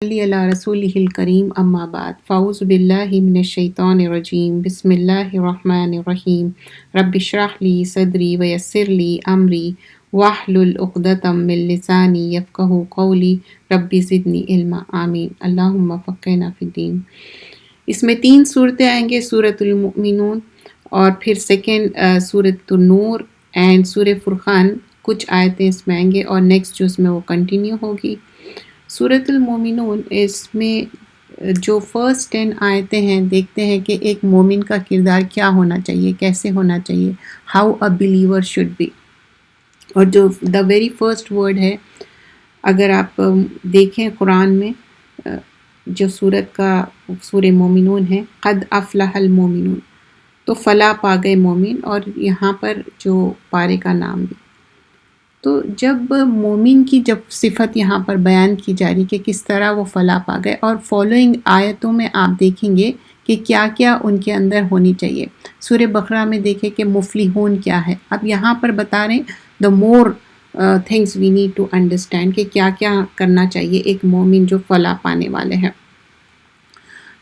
صلی علی رسولہ الکریم اما بعد فاعوذ باللہ من الشیطان الرجیم بسم اللہ الرحمن الرحیم رب اشرح لی صدری ویسر لی امری واحلل عقدۃ من لسانی یفقہوا قولی رب زدنی علما آمین اللہم فقہنا فی الدین۔ اس میں 3 صورتیں آئیں گے، سورۃ المؤمنون اور پھر سیکنڈ سورۃ النور اینڈ سورہ فرقان، کچھ آیتیں اس میں آئیں گے اور نیکسٹ جو اس میں وہ کنٹینیو ہوگی۔ سورۃ المومنون، اس میں جو فرسٹ 10 آیتیں ہیں، دیکھتے ہیں کہ ایک مومن کا کردار کیا ہونا چاہیے، کیسے ہونا چاہیے، how a believer should be. اور جو دا ویری فرسٹ ورڈ ہے، اگر آپ دیکھیں قرآن میں جو سورہ مومنون ہے، قد افلح المومنون، تو فلاح پا گئے مومن، اور یہاں پر جو پارے کا نام بھی۔ تو جب مومن کی جب صفت یہاں پر بیان کی جا رہی کہ کس طرح وہ فلاح پا گئے، اور فالوئنگ آیتوں میں آپ دیکھیں گے کہ کیا کیا ان کے اندر ہونی چاہیے۔ سورہ بقرہ میں دیکھیں کہ مفلحون کیا ہے، اب یہاں پر بتا رہے ہیں the more things we need to understand کہ کیا کیا کرنا چاہیے ایک مومن جو فلاح پانے والے ہیں۔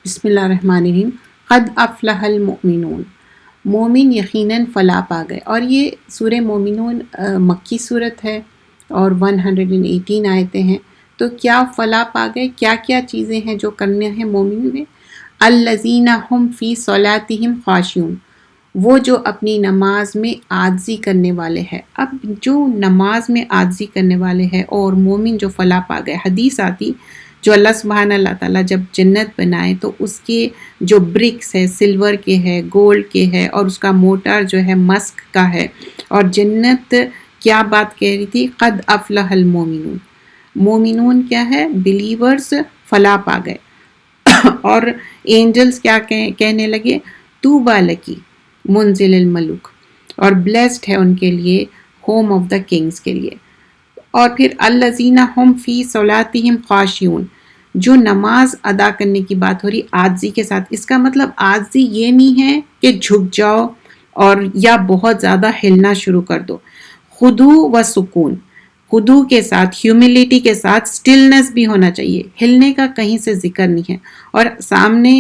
بسم اللہ الرحمن الرحیم۔ قد افلح المؤمنون، مومن یقیناً فلاح پا گئے۔ اور یہ سورہ مومنون مکی صورت ہے اور 118 آیتیں ہیں۔ تو کیا فلاح پا گئے، کیا کیا چیزیں ہیں جو کرنے ہیں مومن میں؟ الذین هم فی صلاتہم خاشعون، وہ جو اپنی نماز میں عاجزی کرنے والے ہیں۔ اب جو نماز میں عاجزی کرنے والے ہیں اور مومن جو فلاح پا گئے، حدیث آتی جو اللہ سبحانہ اللہ تعالیٰ جب جنت بنائے تو اس کے جو برکس ہے سلور کے ہے، گولڈ کے ہے، اور اس کا موٹر جو ہے مسک کا ہے، اور جنت کیا بات کہہ رہی تھی؟ قد افلح المومنون، مومنون کیا ہے؟ بلیورز فلاح پا گئے۔ اور اینجلز کیا کہنے لگے؟ طوبیٰ لکی منزل الملوک، اور بلیسڈ ہے ان کے لیے ہوم آف دا کنگز کے لیے۔ اور پھر الذین هم فی صلاتہم خاشعون، جو نماز ادا کرنے کی بات ہو رہی عاجزی کے ساتھ۔ اس کا مطلب عاجزی یہ نہیں ہے کہ جھک جاؤ اور یا بہت زیادہ ہلنا شروع کر دو، خضوع و سکون، خضوع کے ساتھ، ہیوملٹی کے ساتھ، سٹلنس بھی ہونا چاہیے، ہلنے کا کہیں سے ذکر نہیں ہے، اور سامنے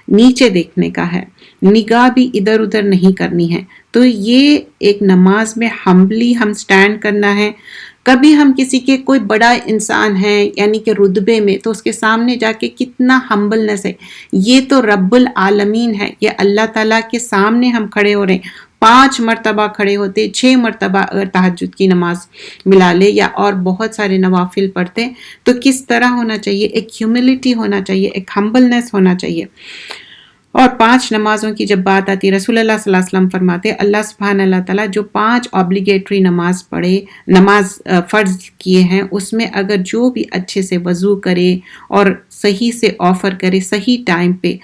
نیچے دیکھنے کا ہے، نگاہ بھی ادھر ادھر نہیں کرنی ہے۔ تو یہ ایک نماز میں ہمبلی ہم سٹینڈ کرنا ہے۔ کبھی ہم کسی کے کوئی بڑا انسان ہے یعنی کہ رتبے میں، تو اس کے سامنے جا کے کتنا ہمبلنس ہے، یہ تو رب العالمین ہے، یہ اللہ تعالیٰ کے سامنے ہم کھڑے ہو رہے ہیں۔ 5 مرتبہ کھڑے ہوتے، 6 مرتبہ اگر تہجد کی نماز ملا لے یا اور بہت سارے نوافل پڑھتے، تو کس طرح ہونا چاہیے؟ ایک ہیوملٹی ہونا چاہیے، ایک ہمبلنس ہونا چاہیے۔ اور 5 نمازوں کی جب بات آتی، رسول اللہ صلی اللہ علیہ وسلم فرماتے اللہ سبحانہ اللہ تعالیٰ جو 5 اوبلیگیٹری نماز فرض کیے ہیں، اس میں اگر جو بھی اچھے سے وضو کرے اور صحیح سے آفر کرے، صحیح ٹائم پہ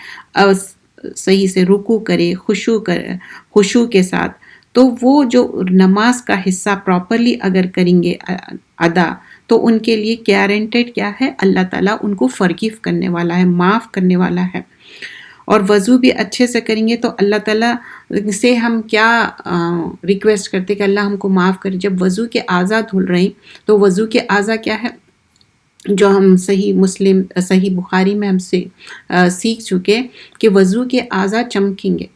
صحیح سے رکوع کرے، خشوع کے ساتھ، تو وہ جو نماز کا حصہ پراپرلی اگر کریں گے ادا، تو ان کے لیے گارنٹیڈ کیا ہے؟ اللہ تعالیٰ ان کو فرگیو کرنے والا ہے، معاف کرنے والا ہے۔ اور وضو بھی اچھے سے کریں گے تو اللہ تعالیٰ سے ہم کیا ریکویسٹ کرتے کہ اللہ ہم کو معاف کرے؟ جب وضو کے اعضاء دھل رہے ہیں تو وضو کے اعضاء کیا ہے جو ہم صحیح بخاری میں ہم سے سیکھ چکے کہ وضو کے اعضاء چمکیں گے۔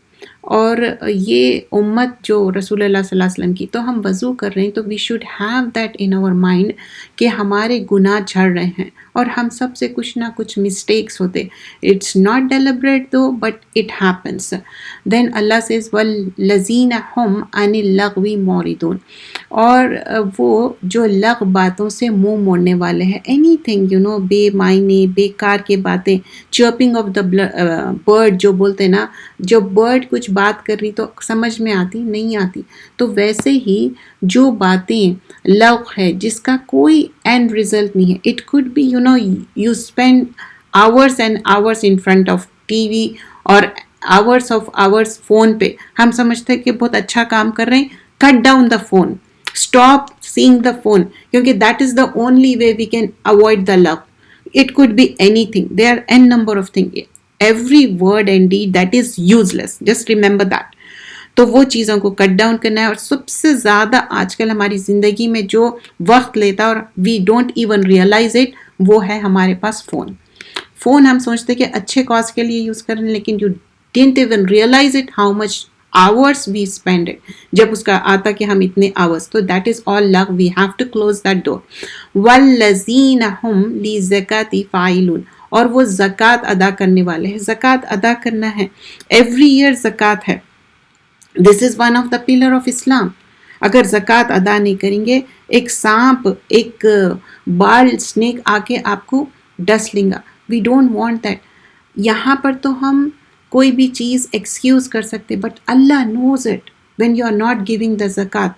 اور یہ امت جو رسول اللہ صلی اللہ علیہ وسلم کی، تو ہم وضو کر رہے ہیں تو we should have that in our mind کہ ہمارے گناہ جھڑ رہے ہیں، اور ہم سب سے کچھ نہ کچھ مسٹیکس ہوتے، it's not deliberate though but it happens. Then Allah says والذین هم عن اللغو معرضون، اور وہ جو لغو باتوں سے منہ موڑنے والے ہیں، اینی تھنگ بے معنی بیکار کے باتیں، چرپنگ آف دا برڈ جو بولتے نا، جو برڈ کچھ بات کر رہی تو سمجھ میں آتی نہیں آتی، تو ویسے ہی جو باتیں لغو ہے جس کا کوئی اینڈ رزلٹ نہیں ہے، it could be you spend hours and hours in front of TV اور hours فون پہ، ہم سمجھتے ہیں کہ بہت اچھا کام کر رہے ہیں، cut down the phone, stop seeing the phone، کیونکہ that is the only way we can avoid the love. It could be anything, there are n number of things, every word and deed that is useless, just remember that. تو وہ چیزوں کو cut down کرنا ہے۔ اور سب سے زیادہ آج کل ہماری زندگی میں جو وقت لیتا ہے اور we don't even realize it, وہ ہے ہمارے پاس فون۔ فون ہم سوچتے کہ اچھے کاز کے لیے یوز کر رہے ہیں، لیکن you don't even realize it how much hours we spend it. جب اس کا آتا کہ ہم اتنے hours، تو that is all luck. We have to close that door. وَالَّذِينَ هُمْ لِلزَّكَاةِ فَاعِلُونَ، اور وہ زکوٰۃ ادا کرنے والے ہیں. زکوٰۃ ادا کرنا ہے، ایوری ایئر زکوٰۃ ہے. This is one of the pillar of Islam. اگر زکوٰۃ ادا نہیں کریں گے، ایک سانپ، ایک بال اسنیک آ کے آپ کو ڈس لیں گا. We don't want that. یہاں پر تو ہم کوئی بھی چیز ایکسکیوز کر سکتے، but Allah knows it when you are not giving the zakat.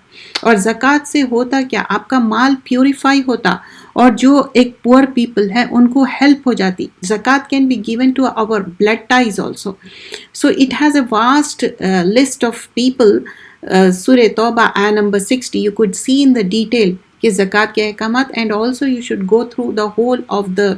اور زکوٰۃ سے ہوتا کیا، آپ کا مال پیوریفائی ہوتا، اور جو ایک پور پیپل ہے ان کو ہیلپ ہو جاتی. Zakat can be given to our blood ties also. So it has a vast list of people. Surah Tawbah آیہ number 60 you could see in the detail کہ زکوٰۃ کے احکامات. And also you should go through the whole of the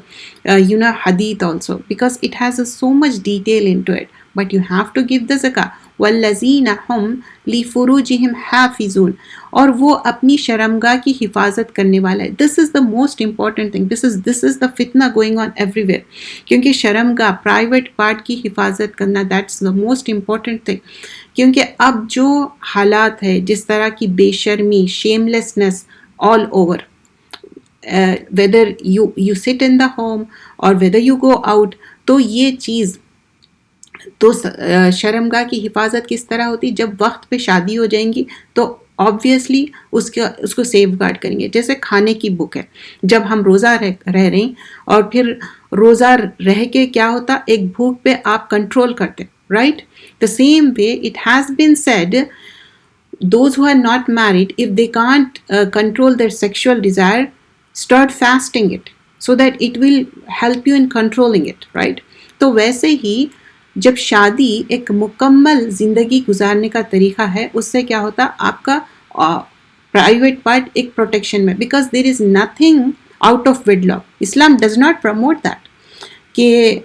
hadith also, because it has so much detail into it. But you have to give the zakah. وَالَّذِينَ هُمْ لِفُرُوجِهِمْ حَافِظُونَ، اور وہ اپنی شرمگاہ کی حفاظت کرنے والا ہے. This is the most important thing. This is the fitna going on everywhere. کیونکہ شرمگاہ، پرائیویٹ پارٹ کی حفاظت کرنا، that's the most important thing. کیونکہ اب جو حالات ہے، جس طرح کی بے شرمی، شیملیسنس all over, whether you sit in the home or whether you go out، تو یہ چیز تو شرمگاہ کی حفاظت کس طرح ہوتی؟ جب وقت پہ شادی ہو جائیں گی تو آبویسلی اس کو سیف گارڈ کریں گے. جیسے کھانے کی بک ہے، جب ہم روزہ رہ رہے ہیں اور پھر روزہ رہ کے کیا ہوتا، ایک بھوک پہ آپ کنٹرول کرتے، right? The same way it has been said, those who are not married, if they can't control their sexual desire, start fasting it so that it will help you in controlling it, right? تو ویسے ہی جب شادی ایک مکمل زندگی گزارنے کا طریقہ ہے، اس سے کیا ہوتا، آپ کا پرائیویٹ پارٹ ایک پروٹیکشن میں، because there is nothing out of wedlock. Islam does not promote that کہ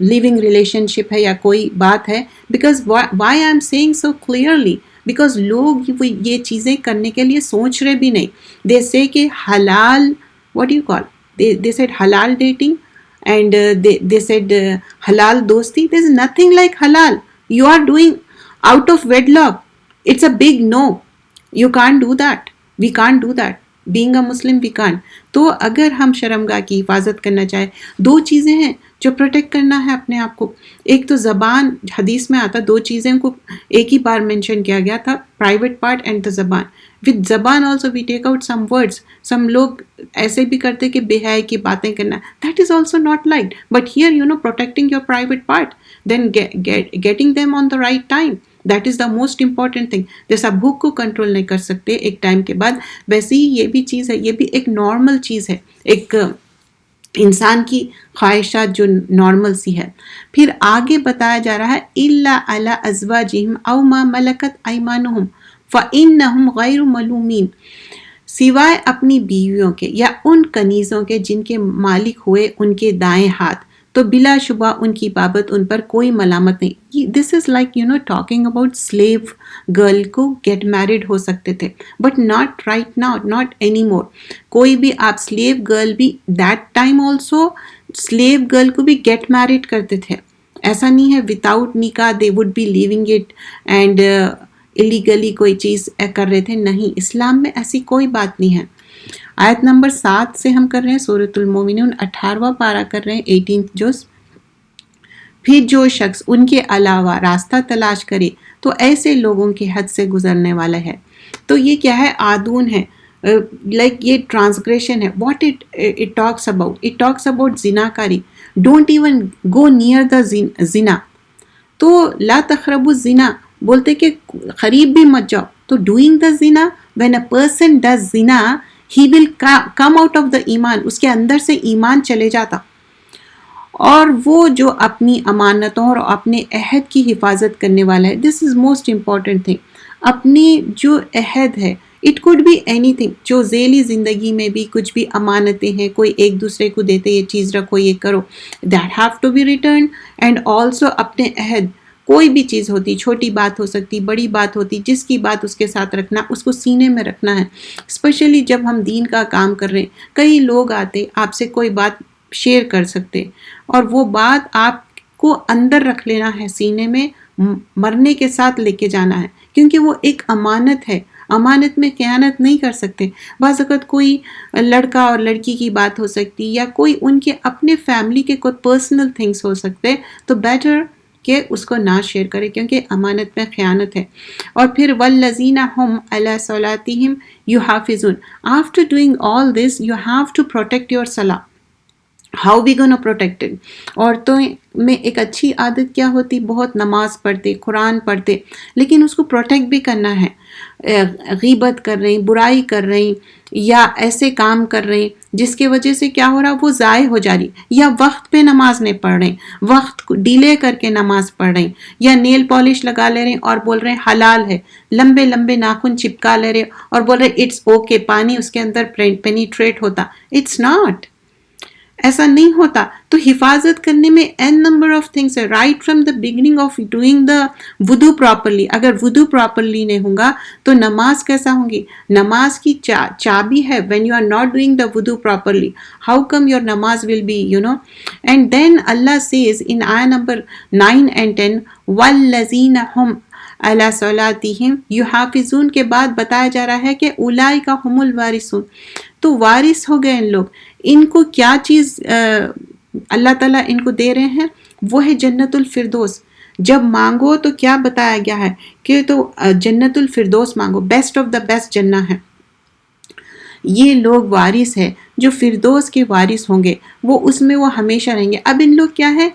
لیونگ ریلیشن شپ ہے یا کوئی بات ہے. Because why I am seeing so clearly, because لوگ یہ چیزیں کرنے کے لیے سوچ رہے بھی نہیں. دے سے کہ حلال، what you call, they said حلال dating and they said halal dosti. There's nothing like halal. You are doing out of wedlock. It's a big no. You can't do that. We can't do that. Being a Muslim, we can't. تو اگر ہم شرمگاہ کی حفاظت کرنا چاہیں، دو چیزیں ہیں جو پروٹیکٹ کرنا ہے اپنے آپ کو. ایک تو زبان، حدیث میں آتا دو چیزیں کو ایک ہی بار مینشن کیا گیا تھا، پرائیویٹ پارٹ اینڈ دا زبان. وتھ زبان also we take out some words. Some لوگ ایسے بھی کرتے کہ بے حیائی کی باتیں کرنا، that is also not like. But here protecting your private part, then getting them on the right time, that is the most important thing. جیسا بھوک کو کنٹرول نہیں کر سکتے ایک ٹائم کے بعد، ویسے ہی یہ بھی چیز ہے، یہ بھی ایک نارمل چیز ہے، ایک انسان کی خواہشات جو نارمل سی ہے. پھر آگے بتایا جا رہا ہے الا علی ازواجہم او ما ملکت ایمانہم فانہم غیر ملومین، سوائے اپنی بیویوں کے یا ان کنیزوں کے جن کے مالک ہوئے ان کے دائیں ہاتھ، تو بلا شبہ ان کی بابت ان پر کوئی ملامت نہیں. This is like talking about slave girl کو گیٹ میرڈ ہو سکتے تھے، but not right now, not any more. کوئی بھی آپ سلیو گرل بھی that time also slave girl کو بھی گیٹ میرڈ کرتے تھے. ایسا نہیں ہے without nikah they would be living it and illegally کوئی چیز کر رہے تھے. نہیں، اسلام میں ایسی کوئی بات نہیں ہے. آیت نمبر 7 سے ہم کر رہے ہیں سورۃ المومنون، 18واں پارہ کر رہے ہیں، 18th جز. پھر جو شخص ان کے علاوہ راستہ تلاش کرے تو ایسے لوگوں کی حد سے گزرنے والا ہے. تو یہ کیا ہے؟ آدون ہے، لائک یہ ٹرانسگریشن ہے. What it talks about, it talks about زنا کاری. Don't even go near the زنا. تو لا تقربوا الزنا بولتے کہ قریب بھی مت جاؤ. تو ڈوئنگ دا زنا، when a person does zina he will come out of the ایمان، اس کے اندر سے ایمان چلے جاتا. اور وہ جو اپنی امانتوں اور اپنے عہد کی حفاظت کرنے والا ہے، this is most important thing. اپنی جو عہد ہے، it could be anything, جو ذیلی زندگی میں بھی کچھ بھی امانتیں ہیں، کوئی ایک دوسرے کو دیتے یہ چیز رکھو، یہ کرو، that have to be return. And also اپنے عہد، کوئی بھی چیز ہوتی، چھوٹی بات ہو سکتی، بڑی بات ہوتی، جس کی بات اس کے ساتھ رکھنا، اس کو سینے میں رکھنا ہے. اسپیشلی جب ہم دین کا کام کر رہے ہیں، کئی لوگ آتے آپ سے کوئی بات شیئر کر سکتے، اور وہ بات آپ کو اندر رکھ لینا ہے، سینے میں مرنے کے ساتھ لے کے جانا ہے، کیونکہ وہ ایک امانت ہے، امانت میں خیانت نہیں کر سکتے۔ بعض اوقات کوئی لڑکا اور لڑکی کی بات ہو سکتی، یا کوئی ان کے اپنے فیملی کے کوئی پرسنل تھنگس ہو سکتے، تو بیٹر کہ اس کو نہ شیئر کرے، کیونکہ امانت میں خیانت ہے۔ اور پھر والذین ہم علی صلاتہم یحافظون، after doing all this you have to protect your salah. How we gonna protect it؟ عورتوں میں ایک اچھی عادت کیا ہوتی، بہت نماز پڑھتے، قرآن پڑھتے، لیکن اس کو پروٹیکٹ بھی کرنا ہے۔ غیبت کر رہی، برائی کر رہی، یا ایسے کام کر رہی جس کی وجہ سے کیا ہو رہا، وہ ضائع ہو جا رہی، یا وقت پہ نماز نہیں پڑھ رہے، وقت کو ڈیلے کر کے نماز پڑھ رہے، یا نیل پالش لگا لے رہے اور بول رہے حلال ہے، لمبے لمبے ناخن چپکا لے رہے اور بول رہے اٹس اوکے، پانی اس کے اندر پینیٹریٹ ہوتا، اٹس ناٹ، ایسا نہیں ہوتا۔ تو حفاظت کرنے میں n نمبر آف تھنگس ہے، right from the beginning of doing the وضو پراپرلی۔ اگر وضو پراپرلی نہیں ہوگا تو نماز کیسا ہوں گی؟ نماز کی چابی ہے، when you are not doing the wudu properly, how come your namaz will be, and then Allah says in ayah number 9 and 10 وَالَّذِينَ هُمْ عَلَى صَلَاتِهِمْ يُحَافِظُونَ کے بعد بتایا جا رہا ہے کہ اولئک هم الوارثون، تو وارث ہو گئے ان لوگ۔ ان کو کیا چیز اللہ تعالیٰ ان کو دے رہے ہیں؟ وہ ہے جنت الفردوس۔ جب مانگو تو کیا بتایا گیا ہے کہ تو جنت الفردوس مانگو، بیسٹ آف دا بیسٹ جنہ ہے۔ یہ لوگ وارث ہے جو فردوس کے وارث ہوں گے، وہ اس میں وہ ہمیشہ رہیں گے۔ اب ان لوگ کیا ہے؟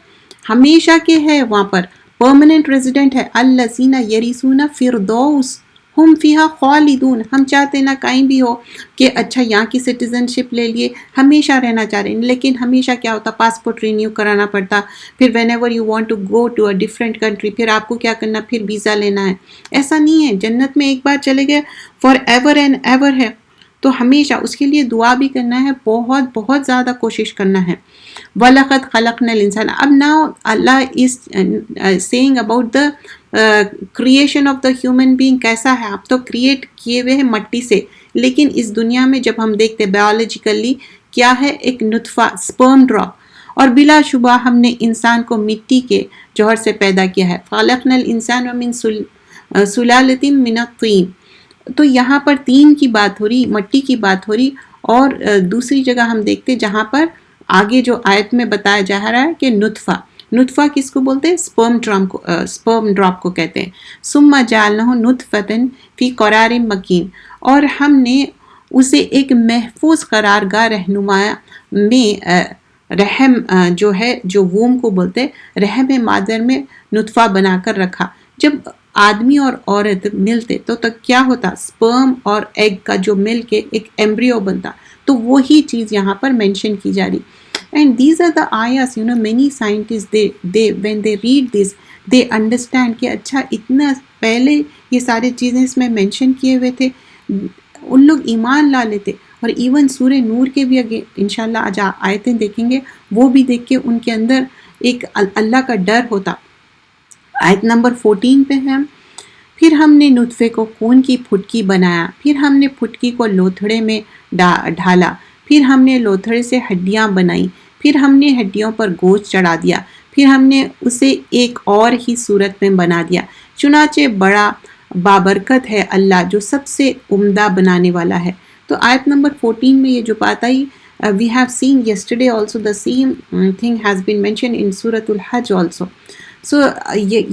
ہمیشہ کے ہے، وہاں پر پرماننٹ ریزیڈنٹ ہے۔ الذین یرثون فردوس ہم فیہا خالدون، ہم چاہتے نہ کہیں بھی ہو کہ اچھا یہاں کی سٹیزن شپ لے لیے، ہمیشہ رہنا چاہ رہے ہیں، لیکن ہمیشہ کیا ہوتا، پاسپورٹ رینیو کرانا پڑتا، پھر whenever you want to go to a different country, پھر آپ کو کیا کرنا، پھر ویزا لینا ہے۔ ایسا نہیں ہے، جنت میں ایک بار چلے گئے فار ایور اینڈ ایور ہے، تو ہمیشہ اس کے لیے دعا بھی کرنا ہے، بہت بہت زیادہ کوشش کرنا ہے۔ وَلَقَدْ خَلَقْنَا الْإِنسَانَ، اب now Allah is saying about the creation of the human being کیسا ہے۔ اب تو کریٹ کیے ہوئے ہیں مٹی سے، لیکن اس دنیا میں جب ہم دیکھتے بایولوجیکلی کیا ہے، ایک نطفہ، سپرم ڈراپ، اور بلا شبہ ہم نے انسان کو مٹی کے جوہر سے پیدا کیا ہے۔ خَلَقْنَا الْإِنسَانَ مِنْ سُلَالَةٍ مِنَ الطِّينِ، تو یہاں پر تین کی بات ہو رہی، مٹی کی بات ہو رہی، اور دوسری جگہ ہم دیکھتے جہاں پر آگے جو آیت میں بتایا جا رہا ہے کہ نطفہ کس کو بولتے ہیں؟ سپرم ڈراپ کو کہتے ہیں۔ ثم جعلناہ نطفۃ فی قرار مکین، اور ہم نے اسے ایک محفوظ قرارگاہ رہنما میں، رحم جو ہے، جو ووم کو بولتے ہیں، رحم مادر میں نطفہ بنا کر رکھا۔ جب آدمی اور عورت ملتے تو کیا ہوتا، سپرم اور ایگ کا جو مل کے ایک ایمبریو بنتا، تو وہی چیز یہاں پر مینشن کی جا رہی۔ And these are the ayahs, many scientists, they when they read this, they understand کہ اچھا اتنا پہلے یہ ساری چیزیں اس میں مینشن کیے ہوئے تھے، ان لوگ ایمان لا لیتے۔ اور ایون سورہ نور کے بھی انشاءاللہ آج آیتیں دیکھیں گے، وہ بھی دیکھ کے ان کے اندر ایک اللہ کا ڈر ہوتا۔ آیت نمبر 14 پہ ہے، پھر ہم نے نطفے کو خون کی پھٹکی بنایا، پھر ہم نے پھٹکی کو لوتھڑے میں ڈھالا، پھر ہم نے لوتھڑے سے ہڈیاں بنائیں، پھر ہم نے ہڈیوں پر گوشت چڑھا دیا، پھر ہم نے اسے ایک اور ہی صورت میں بنا دیا۔ چنانچہ بڑا بابرکت ہے اللہ جو سب سے عمدہ بنانے والا ہے۔ تو آیت نمبر 14 میں یہ جو بات آئی، we have seen yesterday also the same thing has been mentioned in Surah Al-Hajj also. So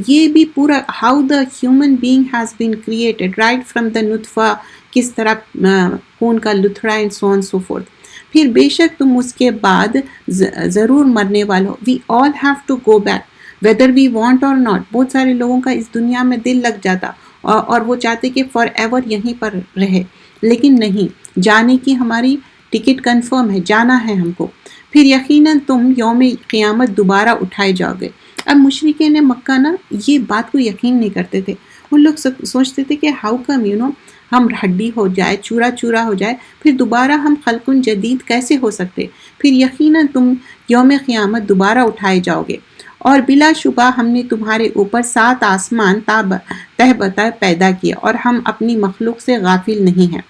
یہ بھی پورا how the human being has been created right from the نطفہ، کس طرح خون کا لتھڑا and so on so forth۔ پھر بے شک تم اس کے بعد ضرور مرنے والو، we all have to go back whether we want or not۔ بہت سارے لوگوں کا اس دنیا میں دل لگ جاتا اور وہ چاہتے کہ فار ایور یہیں پر رہے، لیکن نہیں، جانے کی ہماری ٹکٹ کنفرم ہے، جانا ہے ہم کو۔ پھر یقیناً تم یوم قیامت دوبارہ اٹھائے جاؤ گے۔ اب مشرکین مکہ نا یہ بات کو یقین نہیں کرتے تھے، ان لوگ سوچتے تھے کہ ہاؤ کم ہم ہڈی ہو جائے، چورا چورا ہو جائے، پھر دوبارہ ہم خلق جدید کیسے ہو سکتے؟ پھر یقیناً تم یوم قیامت دوبارہ اٹھائے جاؤ گے، اور بلا شبہ ہم نے تمہارے اوپر 7 آسمان تہ بتہ پیدا کیے، اور ہم اپنی مخلوق سے غافل نہیں ہیں۔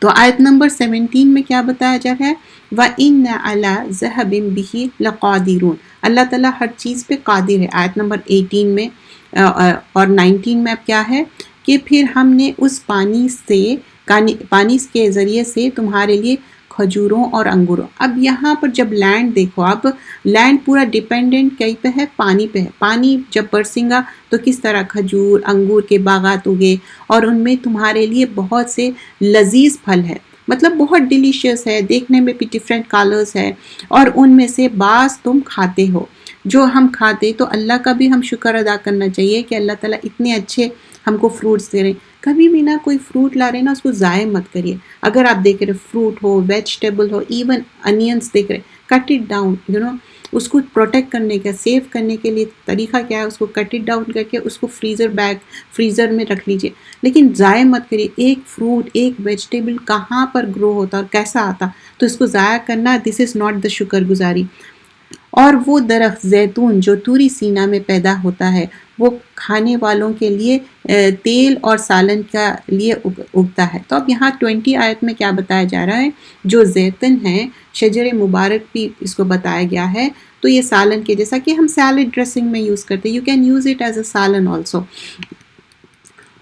تو آیت نمبر 17 میں کیا بتایا جا رہا ہے؟ وَإِنَّ عَلَىٰ ذَهَبٍ بِهِ لَقَادِرُونَ، اللہ تعالیٰ ہر چیز پہ قادر ہے۔ آیت نمبر 18 میں اور 19 میں اب کیا ہے کہ پھر ہم نے اس پانی کے ذریعے سے تمہارے لیے کھجوروں اور انگوروں، اب یہاں پر جب لینڈ دیکھو، اب لینڈ پورا ڈیپینڈنٹ کہیں پہ ہے؟ پانی پہ ہے۔ پانی جب برسیں گا تو کس طرح کھجور انگور کے باغات اگے، اور ان میں تمہارے لیے بہت سے لذیذ پھل ہے، مطلب بہت ڈیلیشیس ہے، دیکھنے میں بھی ڈفرینٹ کلرز ہے، اور ان میں سے بعض تم کھاتے ہو۔ جو ہم کھاتے تو اللہ کا بھی ہم شکر ادا کرنا چاہیے کہ اللہ تعالیٰ اتنے اچھے ہم کو فروٹس دے رہے ہیں۔ کبھی بھی نہ کوئی فروٹ لا رہے نا اس کو ضائع مت کریے۔ اگر آپ دیکھ رہے فروٹ ہو، ویجیٹیبل ہو، ایون انینس دیکھ رہے، کٹ اٹ ڈاؤن، اس کو پروٹیکٹ کرنے کا، سیو کرنے کے لیے طریقہ کیا ہے؟ اس کو کٹ اٹ ڈاؤن کر کے اس کو فریزر میں رکھ لیجئے، لیکن ضائع مت کریے۔ ایک فروٹ، ایک ویجیٹیبل کہاں پر گرو ہوتا اور کیسا آتا، تو اس کو ضائع کرنا، دس از ناٹ دا شکر گزاری۔ اور وہ درخت زیتون جو طور سینا میں پیدا ہوتا ہے، وہ کھانے والوں کے لیے تیل اور سالن کا لیے اگتا ہے۔ تو اب یہاں 20 آیت میں کیا بتایا جا رہا ہے؟ جو زیتون ہے، شجر مبارک بھی اس کو بتایا گیا ہے، تو یہ سالن کے جیسا کہ ہم سیلڈ ڈریسنگ میں یوز کرتے، you can use it as a سالن آلسو۔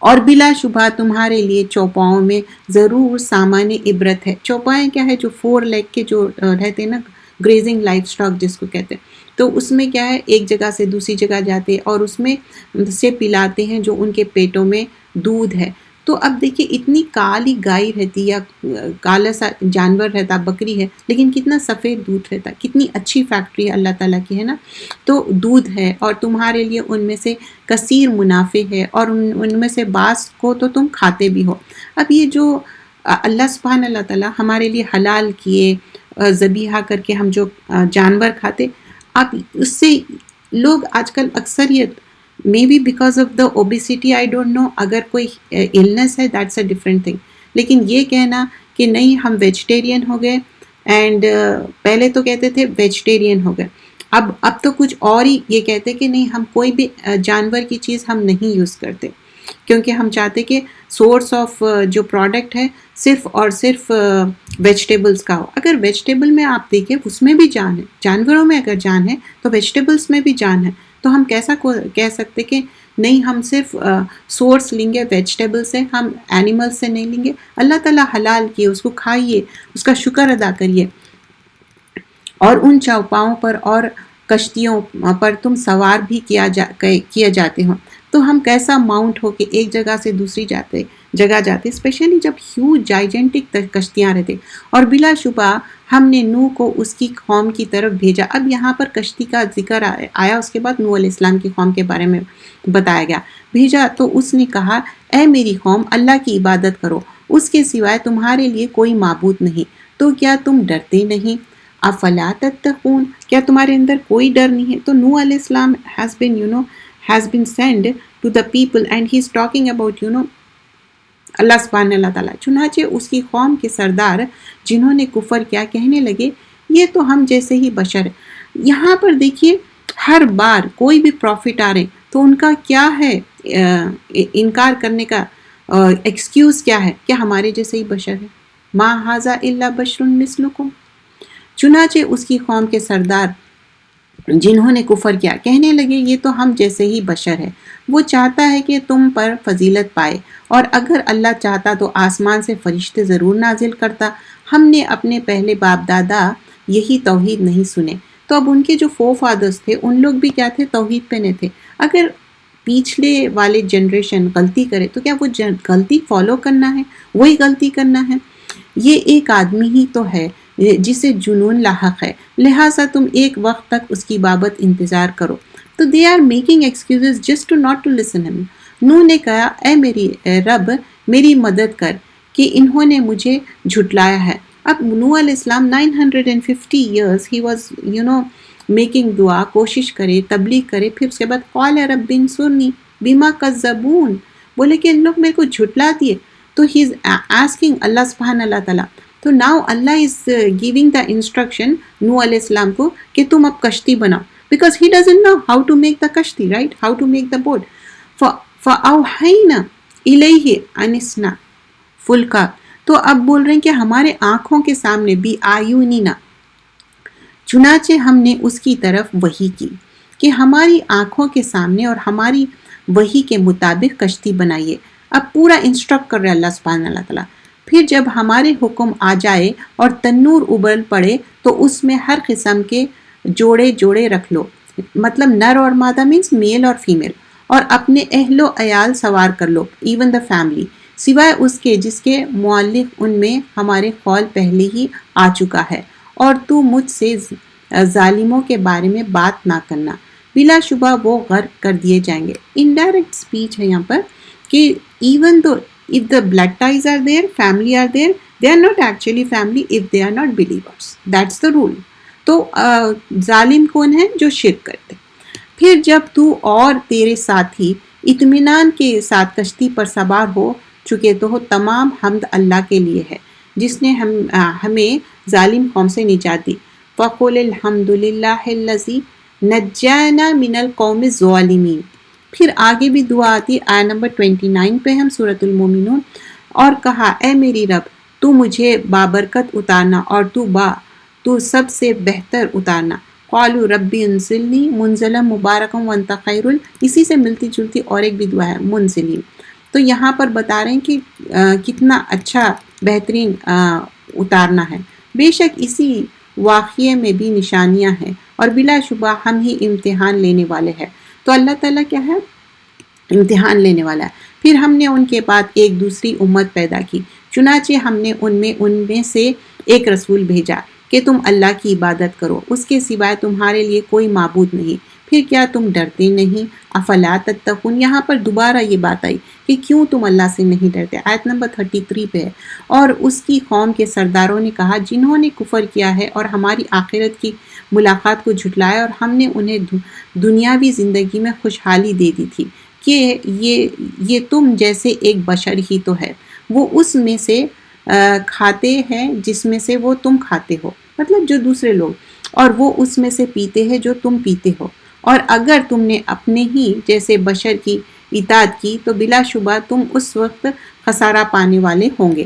اور بلا شبہ تمہارے لیے چوپاؤں میں ضرور سامان عبرت ہے۔ چوپائیں کیا ہے؟ جو 4 لیگ کے جو رہتے نا، گریزنگ لائف سٹاک جس کو کہتے ہیں، تو اس میں کیا ہے؟ ایک جگہ سے دوسری جگہ جاتے اور اس میں سے پلاتے ہیں جو ان کے پیٹوں میں دودھ ہے۔ تو اب دیکھیے اتنی کالی گائے رہتی یا کالا سا جانور رہتا، بکری ہے، لیکن کتنا سفید دودھ رہتا، کتنی اچھی فیکٹری اللہ تعالیٰ کی ہے نا۔ تو دودھ ہے اور تمہارے لیے ان میں سے کثیر منافع ہے، اور ان میں سے بعض کو تو تم کھاتے بھی ہو۔ اب یہ جو اللہ سبحانہ اللہ تعالیٰ ہمارے لیے حلال کیے، ذبیحہ کر کے ہم جو جانور کھاتے، اب اس سے لوگ آج کل اکثریت maybe because of the obesity, I don't know, اگر کوئی النس ہے دیٹس اے ڈفرینٹ تھنگ، لیکن یہ کہنا کہ نہیں ہم ویجیٹیرین ہو گئے، اینڈ پہلے تو کہتے تھے ویجیٹیرین ہو گئے، اب تو کچھ اور ہی یہ کہتے کہ نہیں ہم کوئی بھی جانور کی چیز ہم نہیں یوز کرتے، کیونکہ ہم چاہتے کہ سورس آف جو پروڈکٹ ہے صرف اور صرف ویجیٹیبلز کا ہو۔ اگر ویجیٹیبل میں آپ دیکھیں اس میں بھی جان ہے، جانوروں میں اگر جان ہے تو ویجیٹیبلز میں بھی جان ہے، تو ہم کیسا کہہ سکتے کہ نہیں ہم صرف سورس لیں گے ویجیٹیبل سے، ہم اینیمل سے نہیں لیں گے۔ اللہ تعالیٰ حلال کیے، اس کو کھائیے، اس کا شکر ادا کریے۔ اور ان چوپاؤں پر اور کشتیوں پر تم سوار بھی کیا جاتے ہو، تو ہم کیسا ماؤنٹ ہو کے ایک جگہ سے دوسری جگہ جاتے، اسپیشلی جب ہیوج جائجنٹک کشتیاں رہتے۔ اور بلا شبہ ہم نے نوح کو اس کی قوم کی طرف بھیجا۔ اب یہاں پر کشتی کا ذکر آیا، اس کے بعد نوح علیہ السلام کی قوم کے بارے میں بتایا گیا۔ بھیجا تو اس نے کہا، اے میری قوم، اللہ کی عبادت کرو، اس کے سوائے تمہارے لیے کوئی معبود نہیں، تو کیا تم ڈرتے نہیں؟ افلا تتقون، کیا تمہارے اندر کوئی ڈر نہیں ہے؟ تو نوح علیہ السلام has been sent to the people and he is talking about اللہ سبحانہ اللہ تعالیٰ۔ چنانچہ اس کی قوم کے سردار جنہوں نے کفر کیا کہنے لگے، یہ تو ہم جیسے ہی بشر ہے۔ یہاں پر دیکھیے ہر بار کوئی بھی پروفٹ آ رہے تو ان کا کیا ہے انکار کرنے کا ایکسکیوز کیا ہے؟ کہ ہمارے جیسے ہی بشر ہے، ما ھذا الا بشر مثلکم۔ چنانچہ اس کی قوم کے سردار جنہوں نے کفر کیا کہنے لگے، یہ تو ہم جیسے ہی بشر ہے، وہ چاہتا ہے کہ تم پر فضیلت پائے، اور اگر اللہ چاہتا تو آسمان سے فرشتے ضرور نازل کرتا، ہم نے اپنے پہلے باپ دادا یہی توحید نہیں سنے۔ تو اب ان کے جو فور فادرز تھے ان لوگ بھی کیا تھے؟ توحید پہ نہیں تھے۔ اگر پیچھلے والے جنریشن غلطی کرے تو کیا وہ غلطی فالو کرنا ہے، وہی غلطی کرنا ہے؟ یہ ایک آدمی ہی تو ہے جسے جنون لاحق ہے، لہٰذا تم ایک وقت تک اس کی بابت انتظار کرو۔ تو they are making excuses just to not to listen him۔ نوح نے کہا، اے میری رب میری مدد کر کہ انہوں نے مجھے جھٹلایا ہے۔ اب نوح علیہ السلام 950 years he was making دعا، کوشش کرے، تبلیغ کرے، پھر اس کے بعد قال رب انصرنی بما کذبون، بولے کہ ان لوگ میرے کو جھٹلا دیے۔ تو he is asking اللہ سبحانہ اللہ تعالیٰ، تو now Allah is giving the instruction Nuh علیہ السلام کو کہ تم اب کشتی بناؤ، because he doesn't know how to make the کشتی، right, how to make the boat. فَأَوْحَيْنَا إِلَيْهِ أَنِ اصْنَعْ فُلْكًا، تو اب بول رہے ہیں کہ ہمارے آنکھوں کے سامنے بھی آیونینا، چنانچہ ہم نے اس کی طرف وحی کی کہ ہماری آنکھوں کے سامنے اور ہماری وحی کے مطابق کشتی بنائیے. اب پورا انسٹرکٹ کر رہے اللہ سبحانہ اللہ تعالیٰ. پھر جب ہمارے حکم آ جائے اور تنور ابل پڑے تو اس میں ہر قسم کے جوڑے جوڑے رکھ لو، مطلب نر اور مادہ مینس میل اور فیمیل، اور اپنے اہل و عیال سوار کر لو، ایون دا فیملی، سوائے اس کے جس کے معلق ان میں ہمارے قول پہلے ہی آ چکا ہے، اور تو مجھ سے ظالموں کے بارے میں بات نہ کرنا، بلا شبہ وہ غرق کر دیے جائیں گے. انڈائریکٹ اسپیچ ہے یہاں پر کہ even though if the blood ties are there, family are there, they are not actually family if they are not believers. That's the rule. تو ظالم کون ہے؟ جو شرک کرتے. پھر جب تو اور تیرے ساتھی اطمینان کے ساتھ کشتی پر سوار ہو چکے تو ہو، تمام حمد اللہ کے لیے ہے جس نے ہمیں ظالم قوم سے نجات دی. وَقُلِ الْحَمْدُ لِلَّهِ الَّذِي نَجَّانَا مِنَ الْقَوْمِ الظَّالِمِينَ. پھر آگے بھی دعا آتی، آیت نمبر 29 پہ ہم سورۃ المومنون. اور کہا اے میری رب تو مجھے بابرکت اتارنا اور تو سب سے بہتر اتارنا. قالوا ربی انزلنی منزلا مبارکا وانت خیر اسی سے ملتی جلتی اور ایک بھی دعا ہے منزلین. تو یہاں پر بتا رہے ہیں کہ کتنا اچھا بہترین اتارنا ہے. بے شک اسی واقعے میں بھی نشانیاں ہیں اور بلا شبہ ہم ہی امتحان لینے والے ہیں. تو اللہ تعالیٰ کیا ہے؟ امتحان لینے والا ہے. پھر ہم نے ان کے بعد ایک دوسری امت پیدا کی، چنانچہ ہم نے ان میں سے ایک رسول بھیجا کہ تم اللہ کی عبادت کرو، اس کے سوائے تمہارے لیے کوئی معبود نہیں. پھر کیا تم ڈرتے نہیں؟ افلا تتقون. یہاں پر دوبارہ یہ بات آئی کہ کیوں تم اللہ سے نہیں ڈرتے. آیت نمبر 33 پہ ہے. اور اس کی قوم کے سرداروں نے کہا جنہوں نے کفر کیا ہے اور ہماری آخرت کی ملاقات کو جھٹلایا، اور ہم نے انہیں دنیاوی زندگی میں خوشحالی دے دی تھی، کہ یہ تم جیسے ایک بشر ہی تو ہے، وہ اس میں سے کھاتے ہیں جس میں سے وہ تم کھاتے ہو، مطلب جو دوسرے لوگ، اور وہ اس میں سے پیتے ہیں جو تم پیتے ہو، اور اگر تم نے اپنے ہی جیسے بشر کی اطاعت کی تو بلا شبہ تم اس وقت خسارہ پانے والے ہوں گے.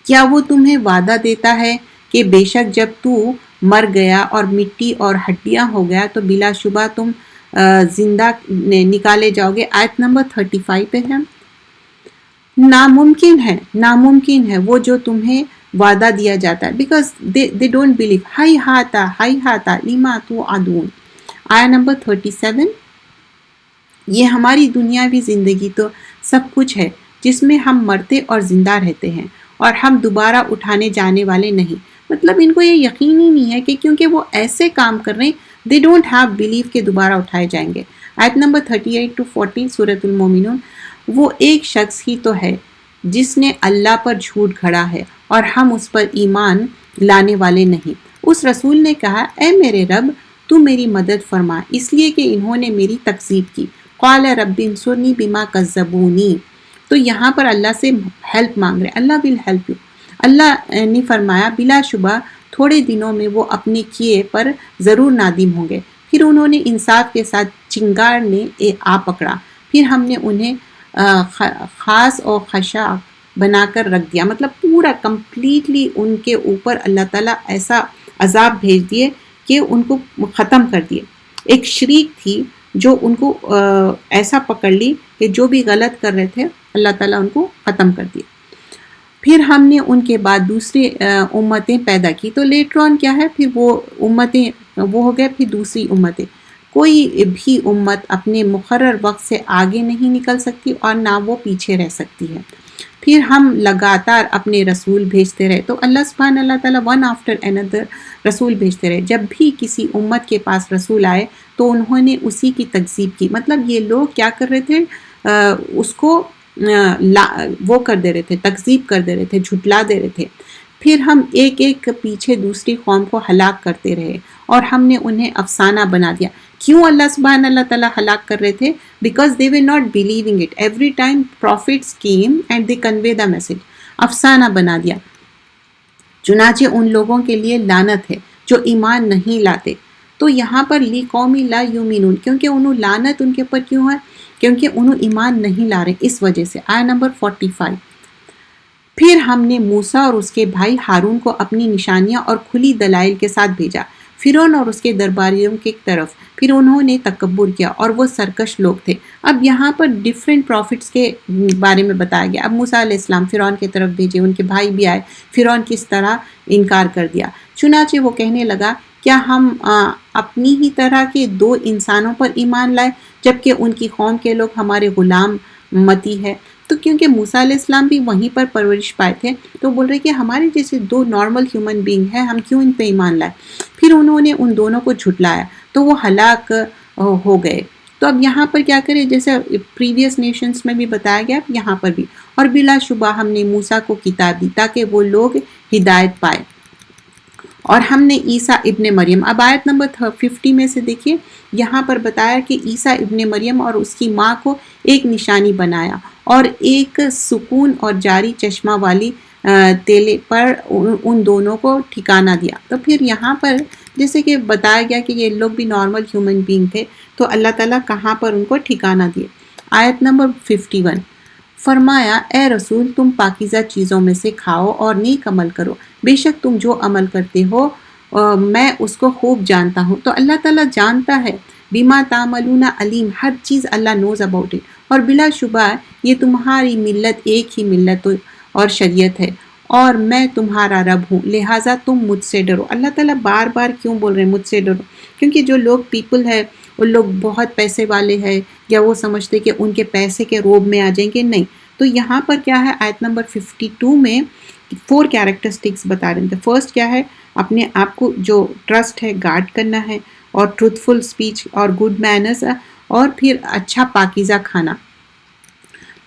کیا وہ تمہیں وعدہ دیتا ہے کہ بے شک جب تو مر گیا اور مٹی اور ہڈیاں ہو گیا تو بلا شبہ تم زندہ نکالے جاؤ گے. آیت نمبر 35 پہ ہے. ناممکن ہے وہ جو تمہیں وعدہ دیا جاتا ہے، بیکاز they don't believe. ہائی ہاتا لما توعدون. آیت نمبر 37. یہ ہماری دنیاوی زندگی تو سب کچھ ہے جس میں ہم مرتے اور زندہ رہتے ہیں اور ہم دوبارہ اٹھانے جانے والے نہیں. مطلب ان کو یہ یقین ہی نہیں ہے کہ کیونکہ وہ ایسے کام کر رہے ہیں they don't have belief کہ دوبارہ اٹھائے جائیں گے. آیت نمبر 38 to 40 سورۃ المومنون. وہ ایک شخص ہی تو ہے جس نے اللہ پر جھوٹ گھڑا ہے اور ہم اس پر ایمان لانے والے نہیں. اس رسول نے کہا اے میرے رب تو میری مدد فرما، اس لیے کہ انہوں نے میری تکذیب کی. قال رب انصرنی بما کذبونی. تو یہاں پر اللہ سے ہیلپ مانگ رہے، اللہ ول ہیلپ یو. اللہ نے فرمایا بلا شبہ تھوڑے دنوں میں وہ اپنے کیے پر ضرور نادم ہوں گے. پھر انہوں نے انصاف کے ساتھ چنگار نے آ پکڑا، پھر ہم نے انہیں خاص اور خشاک بنا کر رکھ دیا. مطلب پورا کمپلیٹلی ان کے اوپر اللہ تعالیٰ ایسا عذاب بھیج دیے کہ ان کو ختم کر دیے. ایک شریک تھی جو ان کو ایسا پکڑ لی کہ جو بھی غلط کر رہے تھے اللہ تعالیٰ ان کو ختم کر دیا. پھر ہم نے ان کے بعد دوسری امتیں پیدا کی. تو لیٹر آن کیا ہے، پھر وہ امتیں وہ ہو گئے، پھر دوسری امتیں. کوئی بھی امت اپنے مقرر وقت سے آگے نہیں نکل سکتی اور نہ وہ پیچھے رہ سکتی ہے. پھر ہم لگاتار اپنے رسول بھیجتے رہے. تو اللہ سبحانہ اللہ تعالیٰ ون آفٹر another رسول بھیجتے رہے. جب بھی کسی امت کے پاس رسول آئے تو انہوں نے اسی کی تکذیب کی. مطلب یہ لوگ کیا کر رہے تھے، اس کو وہ کر دے رہے تھے، تکذیب کر دے رہے تھے، جھٹلا دے رہے تھے. پھر ہم ایک ایک پیچھے دوسری قوم کو ہلاک کرتے رہے اور ہم نے انہیں افسانہ بنا دیا. کیوں اللہ سبحانہ اللہ تعالیٰ ہلاک کر رہے تھے؟ Because they were not believing it. Every time prophets came and they convey the message. افسانہ بنا دیا. چنانچہ ان لوگوں کے لیے لعنت ہے جو ایمان نہیں لاتے. تو یہاں پر لی قومی لا یومنون، کیونکہ انہوں لعنت ان کے اوپر کیوں ہے؟ کیونکہ انہوں ایمان نہیں لا رہے، اس وجہ سے. آیت نمبر 45. پھر ہم نے موسیٰ اور اس کے بھائی ہارون کو اپنی نشانیاں اور کھلی دلائل کے ساتھ بھیجا فرعون اور اس کے درباریوں کی طرف، پھر انہوں نے تکبر کیا اور وہ سرکش لوگ تھے۔ اب یہاں پر ڈیفرنٹ پروفٹس کے بارے میں بتایا گیا۔ اب موسیٰ علیہ السلام فرعون کی طرف بھیجے، ان کے بھائی بھی آئے، فرعون کس طرح انکار کر دیا۔ چنانچہ وہ کہنے لگا کیا ہم اپنی ہی طرح کے 2 انسانوں پر ایمان لائے جبکہ ان کی قوم کے لوگ ہمارے غلام متی ہے۔ تو کیونکہ موسیٰ علیہ السلام بھی وہیں پر پرورش پائے تھے تو بول رہے کہ ہمارے جیسے 2 نارمل ہیومن بینگ ہیں، ہم کیوں ان پہ ایمان لائے۔ پھر انہوں نے ان دونوں کو جھٹلایا تو وہ ہلاک ہو گئے۔ تو اب یہاں پر کیا کرے، جیسے پریویس نیشنز میں بھی بتایا گیا یہاں پر بھی، اور بلا شبہ ہم نے موسیٰ کو کتاب دی تاکہ وہ لوگ ہدایت پائے، اور ہم نے عیسیٰ ابن مریم، اب آیت نمبر 50 میں سے دیکھیے، یہاں پر بتایا کہ عیسیٰ ابن مریم اور اس کی ماں کو ایک نشانی بنایا اور ایک سکون اور جاری چشمہ والی تیلے پر ان دونوں کو ٹھکانہ دیا۔ تو پھر یہاں پر جیسے کہ بتایا گیا کہ یہ لوگ بھی نارمل ہیومن بینگ تھے، تو اللہ تعالیٰ کہاں پر ان کو ٹھکانہ دیے۔ آیت نمبر 51، فرمایا اے رسول تم پاکیزہ چیزوں میں سے کھاؤ اور نیک عمل کرو، بے شک تم جو عمل کرتے ہو میں اس کو خوب جانتا ہوں۔ تو اللہ تعالیٰ جانتا ہے، بما تعملون علیم، ہر چیز اللہ نوز اباؤٹ اٹ، اور بلا شبہ یہ تمہاری ملت ایک ہی ملت اور شریعت ہے، اور میں تمہارا رب ہوں، لہٰذا تم مجھ سے ڈرو۔ اللہ تعالیٰ بار بار کیوں بول رہے ہیں مجھ سے ڈرو؟ کیونکہ جو لوگ پیپل ہے وہ لوگ بہت پیسے والے ہیں، یا وہ سمجھتے کہ ان کے پیسے کے روب میں آ جائیں گے، نہیں۔ تو یہاں پر کیا ہے، آیت نمبر 52 میں 4 کیریکٹرسٹکس بتا رہے ہیں۔ فرسٹ کیا ہے، اپنے آپ کو جو ٹرسٹ ہے گارڈ کرنا ہے، اور ٹروتھفل سپیچ اور گڈ مینرز، اور پھر اچھا پاکیزہ کھانا۔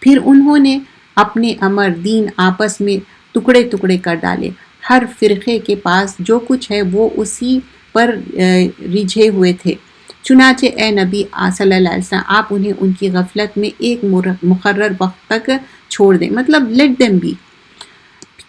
پھر انہوں نے اپنے امر دین آپس میں ٹکڑے ٹکڑے کر ڈالے، ہر فرقے کے پاس جو کچھ ہے وہ اسی پر رجھے ہوئے تھے۔ چنانچہ اے نبی صلی اللہ علیہ وسلم آپ انہیں ان کی غفلت میں ایک مقرر وقت تک چھوڑ دیں، مطلب لیٹ دیم بی۔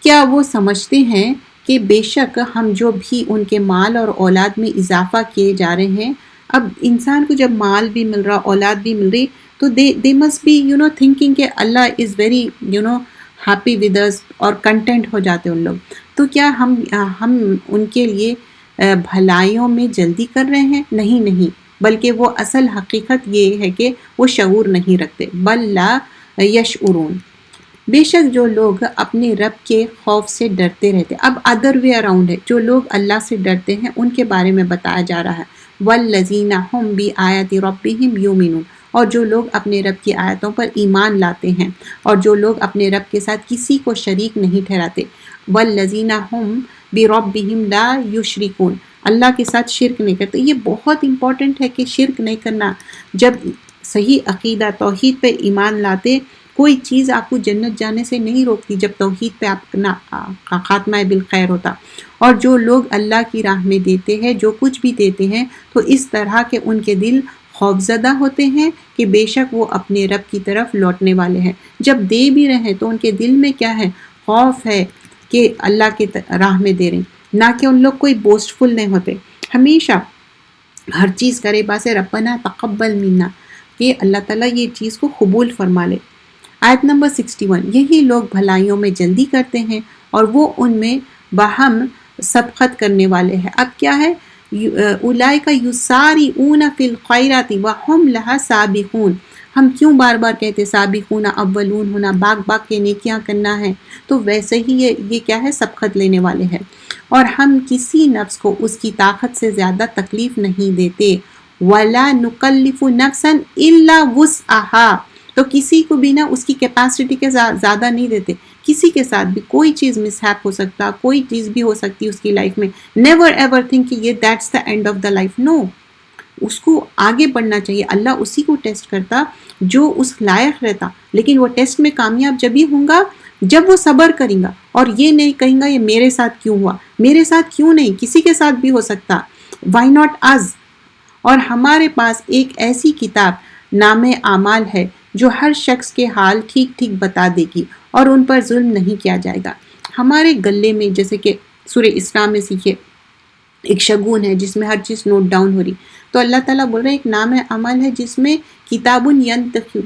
کیا وہ سمجھتے ہیں کہ بے شک ہم جو بھی ان کے مال اور اولاد میں اضافہ کیے جا رہے ہیں، اب انسان کو جب مال بھی مل رہا، اولاد بھی مل رہی، تو they must be thinking کہ اللہ is very happy with us، اور کنٹینٹ ہو جاتے ان لوگ۔ تو کیا ہم ان کے لیے بھلائیوں میں جلدی کر رہے ہیں؟ نہیں، بلکہ وہ اصل حقیقت یہ ہے کہ وہ شعور نہیں رکھتے، بل لا یشعرون۔ بے شک جو لوگ اپنے رب کے خوف سے ڈرتے رہتے، اب ادر وے اراؤنڈ ہے، جو لوگ اللہ سے ڈرتے ہیں ان کے بارے میں بتایا جا رہا ہے، والذین هم بآیات ربهم یؤمنون، اور جو لوگ اپنے رب کی آیتوں پر ایمان لاتے ہیں، اور جو لوگ اپنے رب کے ساتھ کسی کو شریک نہیں ٹھہراتے، والذین هم بربهم لا یشرکون، اللہ کے ساتھ شرک نہیں کرتے۔ یہ بہت امپورٹنٹ ہے کہ شرک نہیں کرنا۔ جب صحیح عقیدہ توحید پہ ایمان لاتے، کوئی چیز آپ کو جنت جانے سے نہیں روکتی جب توحید پہ آپ کا خاتمہ بالخیر ہوتا۔ اور جو لوگ اللہ کی راہ میں دیتے ہیں، جو کچھ بھی دیتے ہیں، تو اس طرح کہ ان کے دل خوفزدہ ہوتے ہیں کہ بے شک وہ اپنے رب کی طرف لوٹنے والے ہیں۔ جب دے بھی رہے تو ان کے دل میں کیا ہے، خوف ہے کہ اللہ کی راہ میں دے رہے ہیں، نہ کہ ان لوگ کوئی بوسٹفل نہیں ہوتے۔ ہمیشہ ہر چیز کرے باسے ربنا تقبل منا، کہ اللہ تعالیٰ یہ چیز کو قبول فرما لے۔ آیت نمبر 61، یہی لوگ بھلائیوں میں جلدی کرتے ہیں اور وہ ان میں باہم سبقت کرنے والے ہیں۔ اب کیا ہے، اولئک یسارعون فی الخیرات وہم لہا سابقون۔ ہم کیوں بار بار کہتے سابقون اولون ہونا، باغ کے نیکیاں کرنا ہے، تو ویسے ہی یہ کیا ہے، سبقت لینے والے ہیں۔ اور ہم کسی نفس کو اس کی طاقت سے زیادہ تکلیف نہیں دیتے، ولا نکلف نفسا الا وسعها، تو کسی کو بھی نہ اس کی کیپیسٹی کے زیادہ نہیں دیتے۔ کسی کے ساتھ بھی کوئی چیز مس ہیپ ہو سکتا، کوئی چیز بھی ہو سکتی اس کی لائف میں، نیور ایور تھنک کہ یہ that's the end of the life, no, اس کو آگے بڑھنا چاہیے۔ اللہ اسی کو ٹیسٹ کرتا جو اس لائق رہتا، لیکن وہ ٹیسٹ میں کامیاب جب ہی ہوں گا جب وہ صبر کریں گا، اور یہ نہیں کہیں گا یہ میرے ساتھ کیوں ہوا، میرے ساتھ کیوں نہیں، کسی کے ساتھ بھی ہو سکتا، وائی ناٹ از۔ اور ہمارے پاس ایک ایسی کتاب نام اعمال ہے جو ہر شخص کے حال ٹھیک ٹھیک بتا دے گی اور ان پر ظلم نہیں کیا جائے گا۔ ہمارے گلے میں جیسے کہ سورہ اسراء میں سیکھے ایک شگون ہے جس میں ہر چیز نوٹ ڈاؤن ہو رہی، تو اللہ تعالیٰ بول رہے ہیں ایک نام عمل ہے جس میں کتاب ینتخو،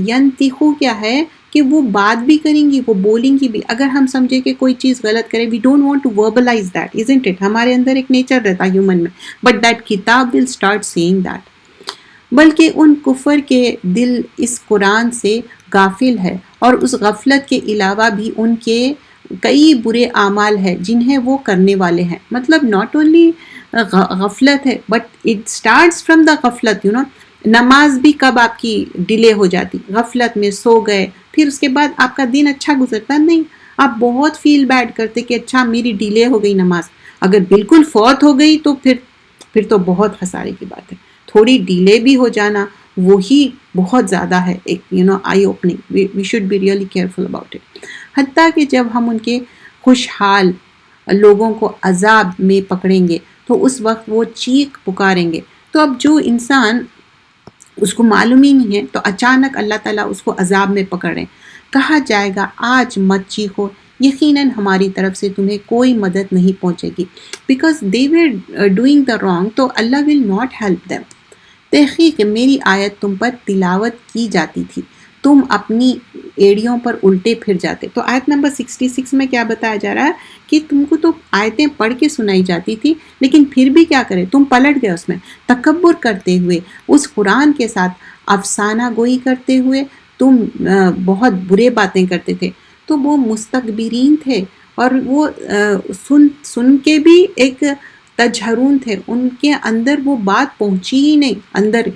ینتخو کیا ہے، کہ وہ بات بھی کریں گی, وہ بولیں گی بھی. اگر ہم سمجھے کہ کوئی چیز غلط کرے, we don't want to verbalize that, isn't it؟ ہمارے اندر ایک نیچر رہتا ہے ہیومن میں, بٹ دیٹ کتاب ول اسٹارٹ سیئنگ دیٹ. بلکہ ان کفر کے دل اس قرآن سے غافل ہے, اور اس غفلت کے علاوہ بھی ان کے کئی برے اعمال ہیں جنہیں وہ کرنے والے ہیں. مطلب ناٹ اونلی غفلت ہے, but it starts from the غفلت, نماز بھی کب آپ کی ڈیلے ہو جاتی, غفلت میں سو گئے, پھر اس کے بعد آپ کا دن اچھا گزرتا نہیں, آپ بہت فیل بیڈ کرتے کہ اچھا میری ڈیلے ہو گئی نماز. اگر بالکل فوت ہو گئی تو پھر تو بہت خسارے کی بات ہے. تھوڑی ڈیلے بھی ہو جانا وہی بہت زیادہ ہے ایک eye opening. We should be really careful about it. حتیٰ کہ جب ہم ان کے خوشحال لوگوں کو عذاب میں پکڑیں گے تو اس وقت وہ چیخ پکاریں گے. تو اب جو انسان اس کو معلوم ہی نہیں ہے تو اچانک اللہ تعالیٰ اس کو عذاب میں پکڑ رہے ہیں, کہا جائے گا آج مت چیخو, یقیناً ہماری طرف سے تمہیں کوئی مدد نہیں پہنچے گی. Because they were doing the wrong, تو اللہ ول ناٹ ہیلپ دیم. تحقیق میری آیت تم پر تلاوت کی جاتی تھی, تم اپنی ایڑیوں پر الٹے پھر جاتے. تو آیت نمبر 66 میں کیا بتایا جا رہا ہے کہ تم کو تو آیتیں پڑھ کے سنائی جاتی تھی, لیکن پھر بھی کیا کرے, تم پلٹ گئے اس میں, تکبر کرتے ہوئے, اس قرآن کے ساتھ افسانہ گوئی کرتے ہوئے تم بہت برے باتیں کرتے تھے. تو وہ مستکبرین تھے, اور وہ سن کے بھی ایک تجھرون تھے, ان کے اندر وہ بات پہنچی ہی نہیں. اندر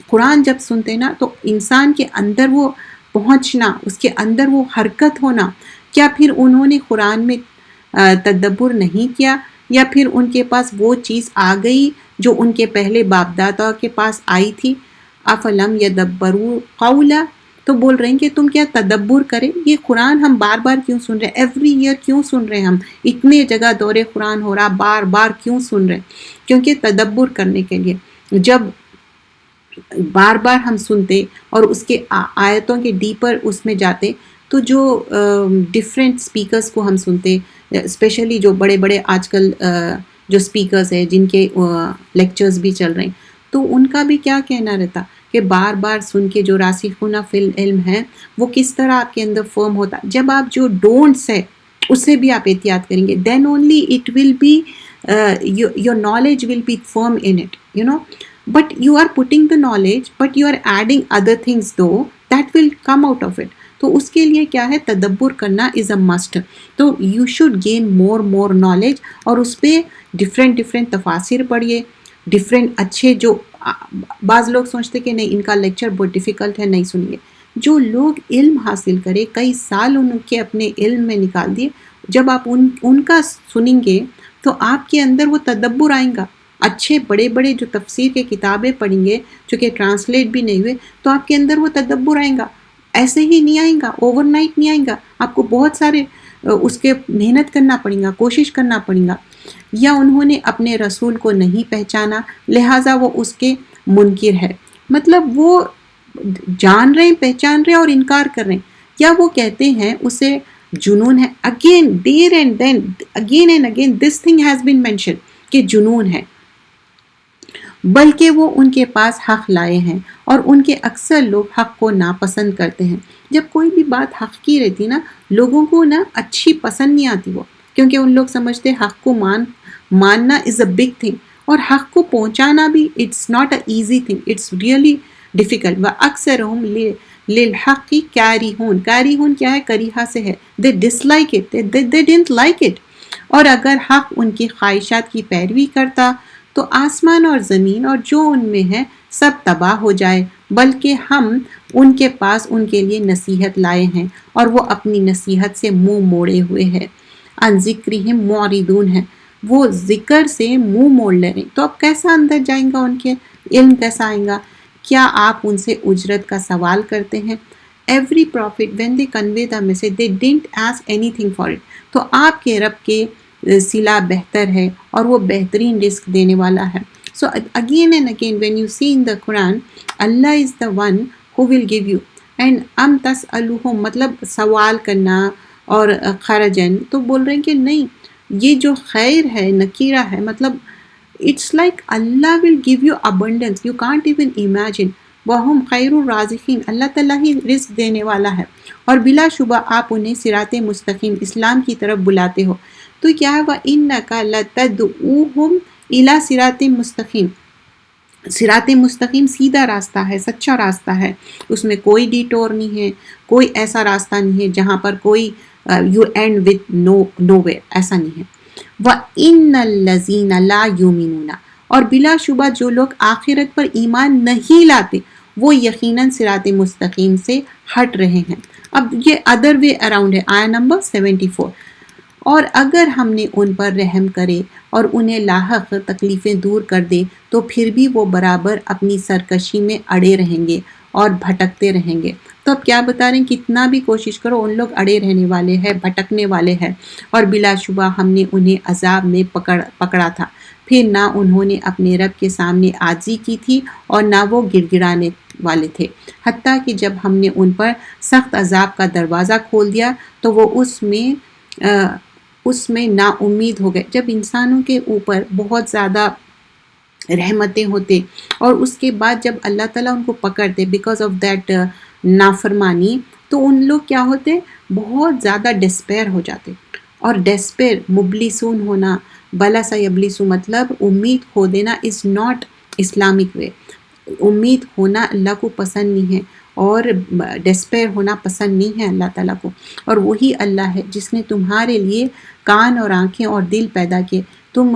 قرآن جب سنتے نا تو انسان کے اندر وہ پہنچنا, اس کے اندر وہ حرکت ہونا. کیا پھر انہوں نے قرآن میں تدبر نہیں کیا, یا پھر ان کے پاس وہ چیز آ گئی جو ان کے پہلے باپ دادا کے پاس آئی تھی؟ افلم یدبروا قولا, تو بول رہے ہیں کہ تم کیا تدبر کریں. یہ قرآن ہم بار بار کیوں سن رہے ہیں, ایوری ایئر کیوں سن رہے ہیں, ہم اتنے جگہ دورے قرآن ہو رہا, بار بار کیوں سن رہے ہیں؟ کیونکہ تدبر کرنے کے لیے. جب بار بار ہم سنتے اور اس کے آیتوں کے ڈیپر اس میں جاتے, تو جو ڈفرینٹ سپیکرز کو ہم سنتے, اسپیشلی جو بڑے بڑے آج کل جو سپیکرز ہیں جن کے لیکچرز بھی چل رہے ہیں, تو ان کا بھی کیا کہنا رہتا کہ بار بار سن کے جو راسخون فی العلم ہے وہ کس طرح آپ کے اندر فرم ہوتا. جب آپ جو ڈونٹس ہے اس سے بھی آپ احتیاط کریں گے, then only it will be your knowledge will be firm in it, but you are putting the knowledge, but you are adding other things though, that will come out of it. تو اس کے لیے کیا ہے, تدبر کرنا is a must. تو you should gain more knowledge, اور اس پہ different تفاسیر پڑھیے, different اچھے. جو بعض لوگ سوچتے کہ نہیں ان کا لیکچر بہت ڈیفیکلٹ ہے, نہیں سنیے. جو لوگ علم حاصل کرے, کئی سال ان کے اپنے علم میں نکال دیے, جب آپ ان کا سنیں گے تو آپ کے اندر وہ تدبر آئیں گا. اچھے بڑے بڑے جو تفسیر کے کتابیں پڑھیں گے جو کہ ٹرانسلیٹ بھی نہیں ہوئے, تو آپ کے اندر وہ تدبر آئیں گا. ایسے ہی نہیں آئیں گا, اوور نائٹ نہیں آئیں گا, آپ کو بہت سارے اس کے محنت کرنا پڑیں گا, کوشش کرنا پڑیں گا. یا انہوں نے اپنے رسول کو نہیں پہچانا لہٰذا وہ اس کے منکر ہے. مطلب وہ جان رہے ہیں, پہچان رہے ہیں اور انکار کر رہے ہیں, یا وہ کہتے ہیں اسے جنون ہے. Again there and then again and again this thing has been mention کہ جنون ہے, بلکہ وہ ان کے پاس حق لائے ہیں, اور ان کے اکثر لوگ حق کو ناپسند کرتے ہیں. جب کوئی بھی بات حق کی رہتی نا, لوگوں کو نا اچھی پسند نہیں آتی وہ, کیونکہ ان لوگ سمجھتے حق کو ماننا از اے بگ تھنگ, اور حق کو پہنچانا بھی it's not a easy thing, it's really difficult. وَأَكْثَرُهُمْ لِلْحَقِّ كَارِهُونَ. کارہون کیا ہے, کریہا سے ہے. they dislike it, they didn't like it. اور اگر حق ان کی خواہشات کی پیروی کرتا تو آسمان اور زمین اور جو ان میں ہے سب تباہ ہو جائے, بلکہ ہم ان کے پاس ان کے لیے نصیحت لائے ہیں, اور وہ اپنی نصیحت سے منہ موڑے ہوئے ہیں. عن ذکرہم معرضون ہیں, وہ ذکر سے منہ موڑ لے رہے ہیں. تو اب کیسا اندر جائیں گا, ان کے علم کیسا آئیں گا؟ کیا آپ ان سے اجرت کا سوال کرتے ہیں؟ Every prophet when they convey the message they didn't ask anything for it. تو آپ کے رب کے صلہ بہتر ہے اور وہ بہترین رزق دینے والا ہے. So again and again when you see in the Quran, Allah is the one who will give you. And تسألهم مطلب سوال کرنا اور خرجن, تو بول رہے ہیں کہ نہیں, یہ جو خیر ہے نکیرہ ہے, مطلب it's like Allah will give you abundance. You can't even imagine. وہم خیر الرازقین، اللہ تعالیٰ ہی رزق دینے والا ہے، اور بلا شبہ آپ انہیں صراط مستقیم اسلام کی طرف بلاتے ہو۔ تو کیا ہے وَإِنَّكَ لَتَدْعُوهُمْ إِلَى صِرَاطٍ مستقیم، صراط مستقیم سیدھا راستہ ہے، سچا راستہ ہے، اس میں کوئی ڈیٹور نہیں ہے، کوئی ایسا راستہ نہیں ہے جہاں پر کوئی you and with know where, ایسا نہیں ہے۔ وَإِنَّ الَّذِينَ لَا يُؤْمِنُونَ، اور بلا شبہ جو لوگ آخرت پر ایمان نہیں لاتے وہ یقیناً صراط مستقیم سے ہٹ رہے ہیں۔ اب یہ ادر وے اراؤنڈ ہے، آیا نمبر 74۔ اور اگر ہم نے ان پر رحم کرے اور انہیں لاحق تکلیفیں دور کر دے تو پھر بھی وہ برابر اپنی سرکشی میں اڑے رہیں گے اور بھٹکتے رہیں گے۔ تو اب کیا بتا رہے ہیں، کتنا بھی کوشش کرو ان لوگ اڑے رہنے والے ہیں، بھٹکنے والے ہیں، اور بلا شبہ ہم نے انہیں عذاب میں پکڑا تھا، پھر نہ انہوں نے اپنے رب کے سامنے عاجزی کی تھی اور نہ وہ گڑ گڑانے والے تھے، حتیٰ کہ جب ہم نے ان پر سخت عذاب کا دروازہ کھول دیا تو وہ اس میں نا امید ہو گئے۔ جب انسانوں کے اوپر بہت زیادہ رحمتیں ہوتے اور اس کے بعد جب اللہ تعالیٰ ان کو پکڑتے بیکاز آف دیٹ نافرمانی، تو ان لوگ کیا ہوتے، بہت زیادہ ڈسپیر ہو جاتے۔ اور ڈسپیر، مبلسون ہونا، بلا سا یبلسو مطلب امید کھو دینا از ناٹ اسلامک وے۔ امید ہونا اللہ کو پسند نہیں ہے، اور ڈسپیر ہونا پسند نہیں ہے اللہ تعالیٰ کو۔ اور وہی اللہ ہے جس نے تمہارے لیے کان اور آنکھیں اور دل پیدا کیے، تم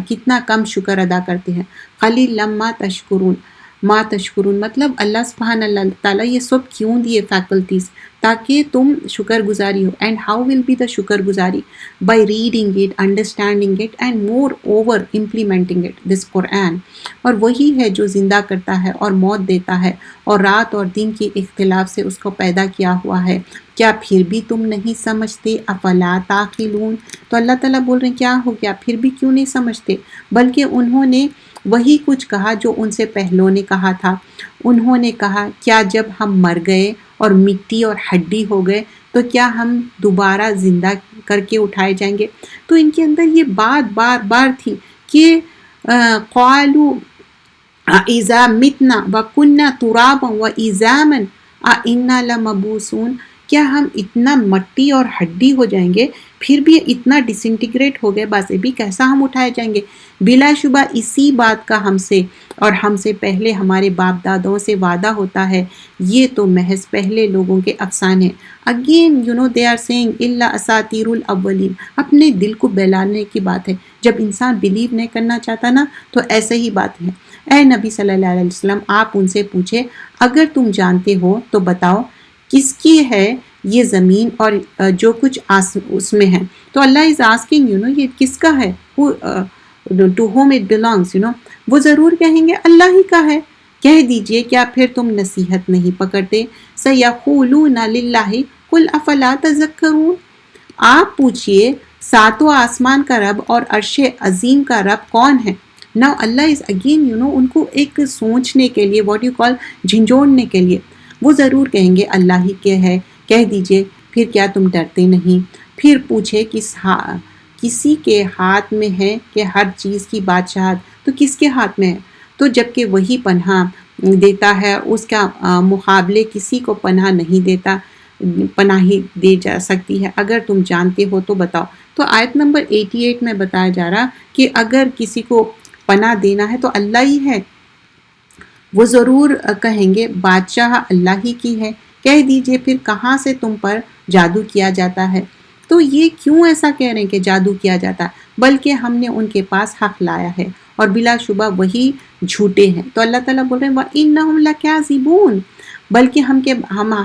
کتنا کم شکر ادا کرتے ہیں۔ قلیل لما تشکرون، ما تشکرون مطلب اللہ سبحان اللہ تعالیٰ یہ سب کیوں دیے فیکلٹیز تاکہ تم شکر گزاری ہو۔ And how will be the شکر گزاری؟ By reading it, understanding it and moreover implementing it, this Quran. اور وہی ہے جو زندہ کرتا ہے اور موت دیتا ہے، اور رات اور دن کے اختلاف سے اس کو پیدا کیا ہوا ہے، کیا پھر بھی تم نہیں سمجھتے؟ افلا تعقلون۔ تو اللہ تعالیٰ بول رہے ہیں کیا ہو گیا، پھر بھی کیوں نہیں سمجھتے؟ بلکہ انہوں نے وہی کچھ کہا جو ان سے پہلوں نے کہا تھا۔ انہوں نے کہا کیا جب ہم مر گئے اور مٹی اور ہڈی ہو گئے تو کیا ہم دوبارہ زندہ کر کے اٹھائے جائیں گے؟ تو ان کے اندر یہ بات بار بار تھی کہ قالوا اذا متنا وکنا ترابا وعظاما انا لمبعوثون، کیا ہم اتنا مٹی اور ہڈی ہو جائیں گے، پھر بھی اتنا ڈس انٹیگریٹ ہو گئے بس بھی کیسا ہم اٹھائے جائیں گے؟ بلا شبہ اسی بات کا ہم سے اور ہم سے پہلے ہمارے باپ دادوں سے وعدہ ہوتا ہے، یہ تو محض پہلے لوگوں کے افسانے۔ اگین they are saying الا اساطیر الاولین، اپنے دل کو بہلانے کی بات ہے۔ جب انسان بلیو نہیں کرنا چاہتا نا تو ایسے ہی بات ہے۔ اے نبی صلی اللہ علیہ وسلم، آپ ان سے پوچھے اگر تم جانتے ہو تو بتاؤ کس کی ہے یہ زمین اور جو کچھ اس میں ہے۔ تو اللہ از آسکنگ یہ کس کا ہے، ٹو ہوم اٹ بلانگس وہ ضرور کہیں گے اللہ ہی کا ہے۔ کہہ دیجئے کیا پھر تم نصیحت نہیں پکڑتے؟ سیقولون للہ قل افلا تذکرون، آپ پوچھئے ساتوں آسمان کا رب اور عرش عظیم کا رب کون ہے؟ Now اللہ is again ان کو ایک سوچنے کے لیے what you call جھنجھوڑنے کے لیے، وہ ضرور کہیں گے اللہ ہی کے ہے۔ کہہ دیجئے پھر کیا تم ڈرتے نہیں؟ پھر پوچھے کسی کے ہاتھ میں ہے کہ ہر چیز کی بادشاہت، تو کس کے ہاتھ میں ہے؟ تو جبکہ وہی پناہ دیتا ہے، اس کا مقابلے کسی کو پناہ نہیں دیتا، پناہی دی جا سکتی ہے۔ اگر تم جانتے ہو تو بتاؤ۔ تو آیت نمبر 88 میں بتایا جا رہا کہ اگر کسی کو پناہ دینا ہے تو اللہ ہی ہے، وہ ضرور کہیں گے بادشاہ اللہ ہی کی ہے۔ کہہ دیجئے پھر کہاں سے تم پر جادو کیا جاتا ہے؟ تو یہ کیوں ایسا کہہ رہے ہیں کہ جادو کیا جاتا ہے؟ بلکہ ہم نے ان کے پاس حق لایا ہے اور بلا شبہ وہی جھوٹے ہیں۔ تو اللہ تعالیٰ بول رہے ہیں وَإِنَّهُمْ لَكَاذِبُونَ، بلکہ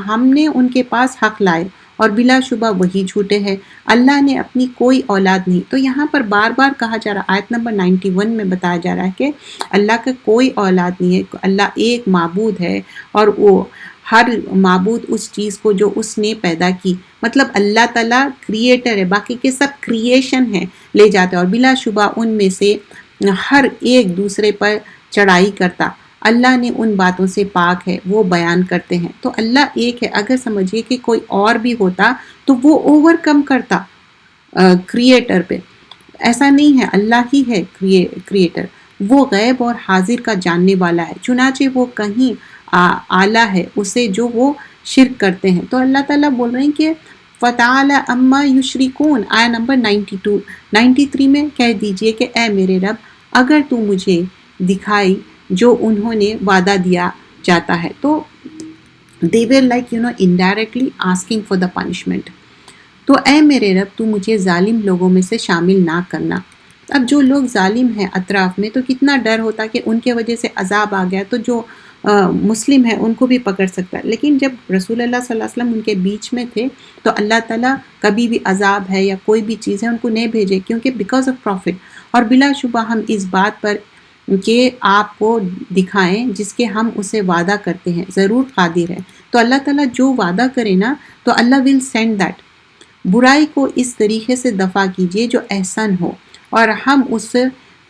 ہم نے ان کے پاس حق لائے اور بلا شبہ وہی جھوٹے ہیں۔ اللہ نے اپنی کوئی اولاد نہیں۔ تو یہاں پر بار بار کہا جا رہا، آیت نمبر 91 میں بتایا جا رہا ہے کہ اللہ کا کوئی اولاد نہیں ہے، اللہ ایک معبود ہے، اور وہ ہر معبود اس چیز کو جو اس نے پیدا کی، مطلب اللہ تعالیٰ کریٹر ہے، باقی کے سب کریشن ہے لے جاتے ہیں، اور بلا شبہ ان میں سے ہر ایک دوسرے پر چڑھائی کرتا۔ اللہ نے ان باتوں سے پاک ہے، وہ بیان کرتے ہیں۔ تو اللہ ایک ہے، اگر سمجھیے کہ کوئی اور بھی ہوتا تو وہ اوور کم کرتا کریٹر پہ، ایسا نہیں ہے، اللہ ہی ہے کریٹر۔ وہ غیب اور حاضر کا جاننے والا ہے، چنانچہ وہ کہیں اعلیٰ ہے اسے جو وہ شرک کرتے ہیں۔ تو اللہ تعالیٰ بول رہے ہیں کہ فَتَعَالَى عَمَّا يُشْرِكُونَ، آیا نمبر 93 میں کہہ دیجئے کہ اے میرے رب اگر تو مجھے دکھائی جو انہوں نے وعدہ دیا جاتا ہے، تو they were like indirectly asking for the punishment۔ تو اے میرے رب تو مجھے ظالم لوگوں میں سے شامل نہ کرنا۔ اب جو لوگ ظالم ہیں اطراف میں تو کتنا ڈر ہوتا کہ ان کے وجہ سے عذاب آ گیا تو جو مسلم ہے ان کو بھی پکڑ سکتا ہے، لیکن جب رسول اللہ صلی اللہ علیہ وسلم ان کے بیچ میں تھے تو اللہ تعالیٰ کبھی بھی عذاب ہے یا کوئی بھی چیز ہے ان کو نہیں بھیجے، کیونکہ بیکاز آف پروفٹ۔ اور بلا شبہ ہم اس بات پر کہ آپ کو دکھائیں جس کے ہم اسے وعدہ کرتے ہیں ضرور قادر ہے۔ تو اللہ تعالیٰ جو وعدہ کرے نا تو اللہ ول سینڈ دیٹ۔ برائی کو اس طریقے سے دفع کیجئے جو احسن ہو، اور ہم اس سے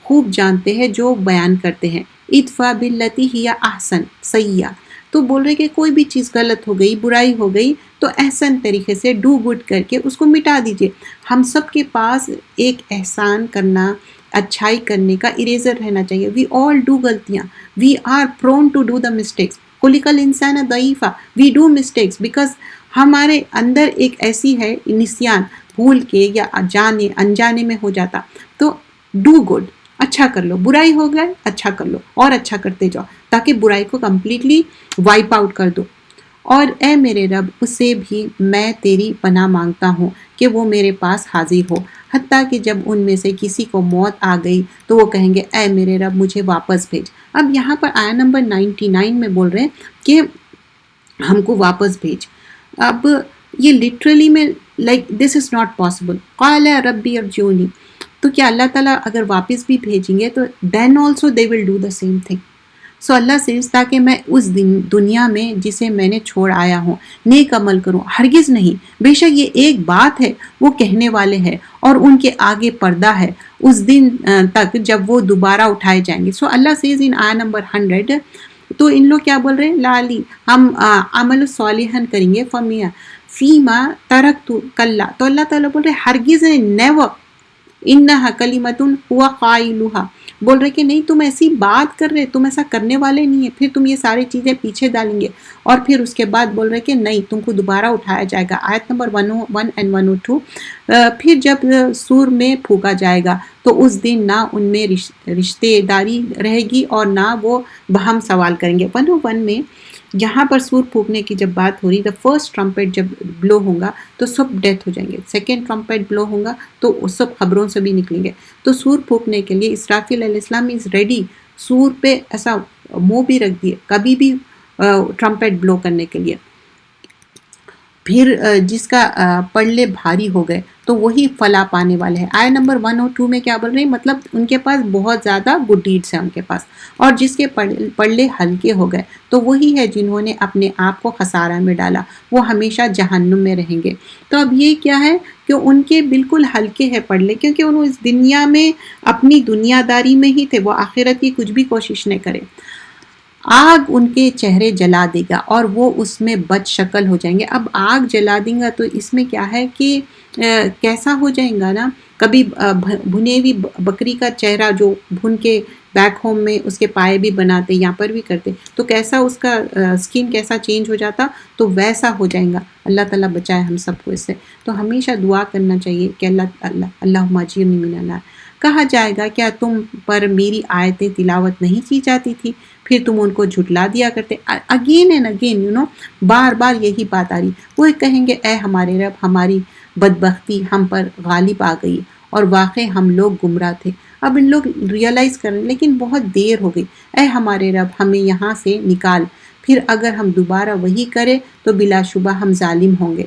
خوب جانتے ہیں جو بیان کرتے ہیں۔ ادفع باللتی ہی احسن سیئہ، تو بول رہے کہ کوئی بھی چیز غلط ہو گئی، برائی ہو گئی تو احسن طریقے سے ڈو گڈ کر کے اس کو مٹا دیجئے۔ ہم سب کے پاس ایک احسان کرنا، اچھائی کرنے کا اریزر رہنا چاہیے۔ وی آل ڈو غلطیاں، we are prone to do the mistakes, خلق الانسان ضعیفا، وی ڈو مسٹیکس بیکاز ہمارے اندر ایک ایسی ہے نسیان، بھول کے یا جانے انجانے میں ہو جاتا۔ تو ڈو گڈ، اچھا کر لو، برائی ہو گئے اچھا کر لو اور اچھا کرتے جاؤ تاکہ برائی کو کمپلیٹلی وائپ آؤٹ کر دو۔ اور اے میرے رب اسے بھی میں تیری پناہ مانگتا ہوں کہ وہ میرے پاس حاضر ہو، حتیٰ کہ جب ان میں سے کسی کو موت آ گئی تو وہ کہیں گے اے میرے رب مجھے واپس بھیج۔ اب یہاں پر آیا نمبر 99 میں بول رہے ہیں کہ ہم کو واپس بھیج۔ اب یہ لٹرلی میں like this is not possible. قال ربی ارجعونی، تو کیا اللہ تعالیٰ اگر واپس بھی بھیجیں گے تو then also they will do the same thing. So Allah سے تاکہ میں اس دنیا میں جسے میں نے چھوڑ آیا ہوں نیک عمل کروں، ہرگز نہیں، بے شک یہ ایک بات ہے وہ کہنے والے ہیں اور ان کے آگے پردہ ہے اس دن تک جب وہ دوبارہ اٹھائے جائیں گے۔ سو اللہ سیز ان آیا نمبر 100، تو ان لوگ کیا بول رہے ہیں، لالی ہم عمل صالحاً کریں گے، فیما ترکت کلا، تو اللہ تعالیٰ بول رہے ہرگز نیور، انہا کلمۃ ہوا قائلھا، بول رہے کہ نہیں تم ایسی بات کر رہے، تم ایسا کرنے والے نہیں ہیں، پھر تم یہ ساری چیزیں پیچھے ڈالیں گے۔ اور پھر اس کے بعد بول رہے کہ نہیں تم کو دوبارہ اٹھایا جائے گا، آیت نمبر 101 and 102۔ پھر جب سور میں پھونکا جائے گا تو اس دن نہ ان میں رشتے داری رہے گی اور نہ وہ بہم سوال کریں گے۔ 101 میں یہاں پر سور پھونکنے کی جب بات ہو رہی، دا فرسٹ ٹرمپٹ جب بلو ہوگا تو سب ڈیتھ ہو جائیں گے، سیکنڈ ٹرمپٹ بلو ہوگا تو سب خبروں سے بھی نکلیں گے۔ تو سور پھونکنے کے لیے اسرافیل علیہ السلام از ریڈی، سور پہ ایسا منہ بھی رکھ دیے کبھی بھی ٹرمپٹ بلو کرنے کے لیے۔ پھر جس کا پلڑے بھاری ہو گئے تو وہی فلاح پانے والے ہیں۔ آیت نمبر 102 میں کیا بول رہے ہیں، مطلب ان کے پاس بہت زیادہ گڈ ڈیڈس ہیں ان کے پاس، اور جس کے پلڑے ہلکے ہو گئے تو وہی ہے جنہوں نے اپنے آپ کو خسارہ میں ڈالا، وہ ہمیشہ جہنم میں رہیں گے۔ تو اب یہ کیا ہے کہ ان کے بالکل ہلکے ہیں پلڑے، کیونکہ انہوں اس دنیا میں اپنی دنیا داری میں ہی تھے، وہ آخرت کی کچھ بھی کوشش نہیں کرے۔ آگ ان کے چہرے جلا دے گا اور وہ اس میں بد شکل ہو جائیں گے۔ اب آگ جلا دیں گا تو اس میں کیا ہے کہ کیسا ہو جائیں گا نا، کبھی بھنے ہوئی بکری کا چہرہ جو بھن کے بیک ہوم میں اس کے پائے بھی بناتے، یہاں پر بھی کرتے، تو کیسا اس کا سکن کیسا چینج ہو جاتا، تو ویسا ہو جائیں گا۔ اللہ تعالیٰ بچائے ہم سب کو اس سے۔ تو ہمیشہ دعا کرنا چاہیے کہ اللہم اجرنی من النار۔ کہا جائے گا کیا تم پر میری آیتیں تلاوت نہیں کی جاتی تھی، پھر تم ان کو جھٹلا دیا کرتے۔ اگین اینڈ اگین بار بار یہی بات آ رہی۔ وہ کہیں گے اے ہمارے رب ہماری بدبختی ہم پر غالب آ گئی اور واقع ہم لوگ گمراہ تھے۔ اب ان لوگ ریئلائز کریں لیکن بہت دیر ہو گئی۔ اے ہمارے رب ہمیں یہاں سے نکال، پھر اگر ہم دوبارہ وہی کریں تو بلا شبہ ہم ظالم ہوں گے۔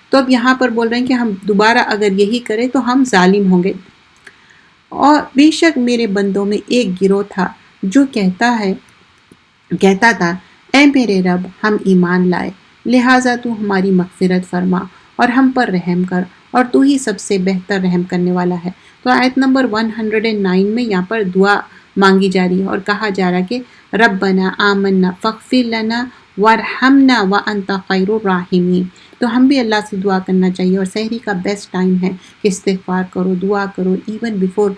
تو اب یہاں پر بول رہے ہیں کہ ہم دوبارہ اگر یہی کریں تو ہم ظالم ہوں گے۔ اور بے شک میرے بندوں میں ایک گروہ تھا جو کہتا تھا اے میرے رب ہم ایمان لائے، لہٰذا تو ہماری مغفرت فرما اور ہم پر رحم کر، اور تو ہی سب سے بہتر رحم کرنے والا ہے۔ تو آیت نمبر 109 میں یہاں پر دعا مانگی جا رہی ہے اور کہا جا رہا ہے کہ ربنا آمنا فاغفر لنا وارحمنا وانت خیر الراحمین۔ تو ہم بھی اللہ سے دعا کرنا چاہیے، اور سحری کا بیسٹ ٹائم ہے کہ استغفار کرو، دعا کرو، ایون بیفور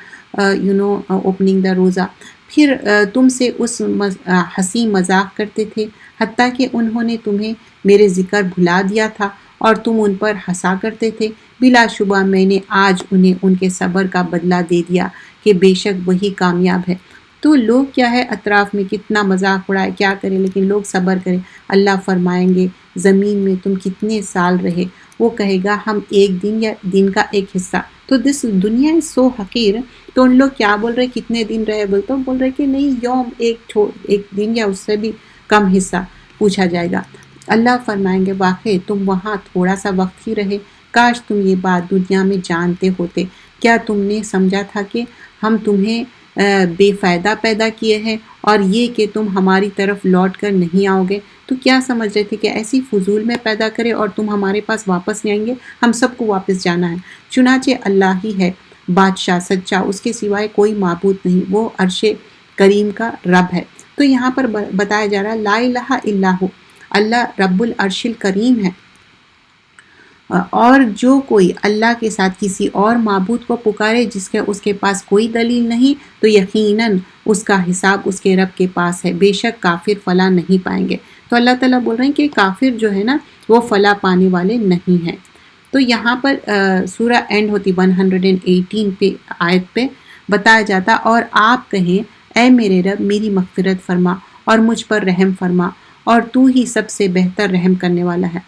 اوپننگ دا روزہ۔ پھر تم سے اس ہنسی مذاق کرتے تھے، حتیٰ کہ انہوں نے تمہیں میرے ذکر بھلا دیا تھا اور تم ان پر ہنسا کرتے تھے۔ بلا شبہ میں نے آج انہیں ان کے صبر کا بدلہ دے دیا کہ بے شک وہی کامیاب ہے۔ تو لوگ کیا ہے اطراف میں کتنا مذاق اڑائے کیا کرے، لیکن لوگ صبر کریں۔ اللہ فرمائیں گے زمین میں تم کتنے سال رہے؟ وہ کہے گا ہم ایک دن یا دن کا ایک حصہ۔ تو دس دنیا از سو حقیر۔ تو ان لوگ کیا بول رہے کتنے دن رہے، بول رہے کہ نہیں یوم، ایک دن یا اس سے بھی کم حصہ پوچھا جائے گا۔ اللہ فرمائیں گے واقعی تم وہاں تھوڑا سا وقت ہی رہے، کاش تم یہ بات دنیا میں جانتے ہوتے۔ کیا تم نے سمجھا تھا کہ ہم تمہیں بے فائدہ پیدا کیے ہیں اور یہ کہ تم ہماری طرف لوٹ کر نہیں آؤ گے؟ تو کیا سمجھ رہے تھے کہ ایسی فضول میں پیدا کرے اور تم ہمارے پاس واپس نہیں آئیں گے؟ ہم سب کو واپس جانا ہے۔ چنانچہ اللہ ہی ہے بادشاہ سچا، اس کے سوائے کوئی معبود نہیں، وہ عرش کریم کا رب ہے۔ تو یہاں پر بتایا جا رہا ہے لا الہ الا ہو، اللہ رب العرش الکریم ہے، اور جو کوئی اللہ کے ساتھ کسی اور معبود کو پکارے اس کے پاس کوئی دلیل نہیں، تو یقیناً اس کا حساب اس کے رب کے پاس ہے، بے شک کافر فلاح نہیں پائیں گے۔ تو اللہ تعالیٰ بول رہے ہیں کہ کافر جو ہے نا وہ فلاح پانے والے نہیں ہیں۔ تو یہاں پر سورہ اینڈ ہوتی 118 پہ آیت پہ بتایا جاتا، اور آپ کہیں اے میرے رب میری مغفرت فرما اور مجھ پر رحم فرما، اور تو ہی سب سے بہتر رحم کرنے والا ہے۔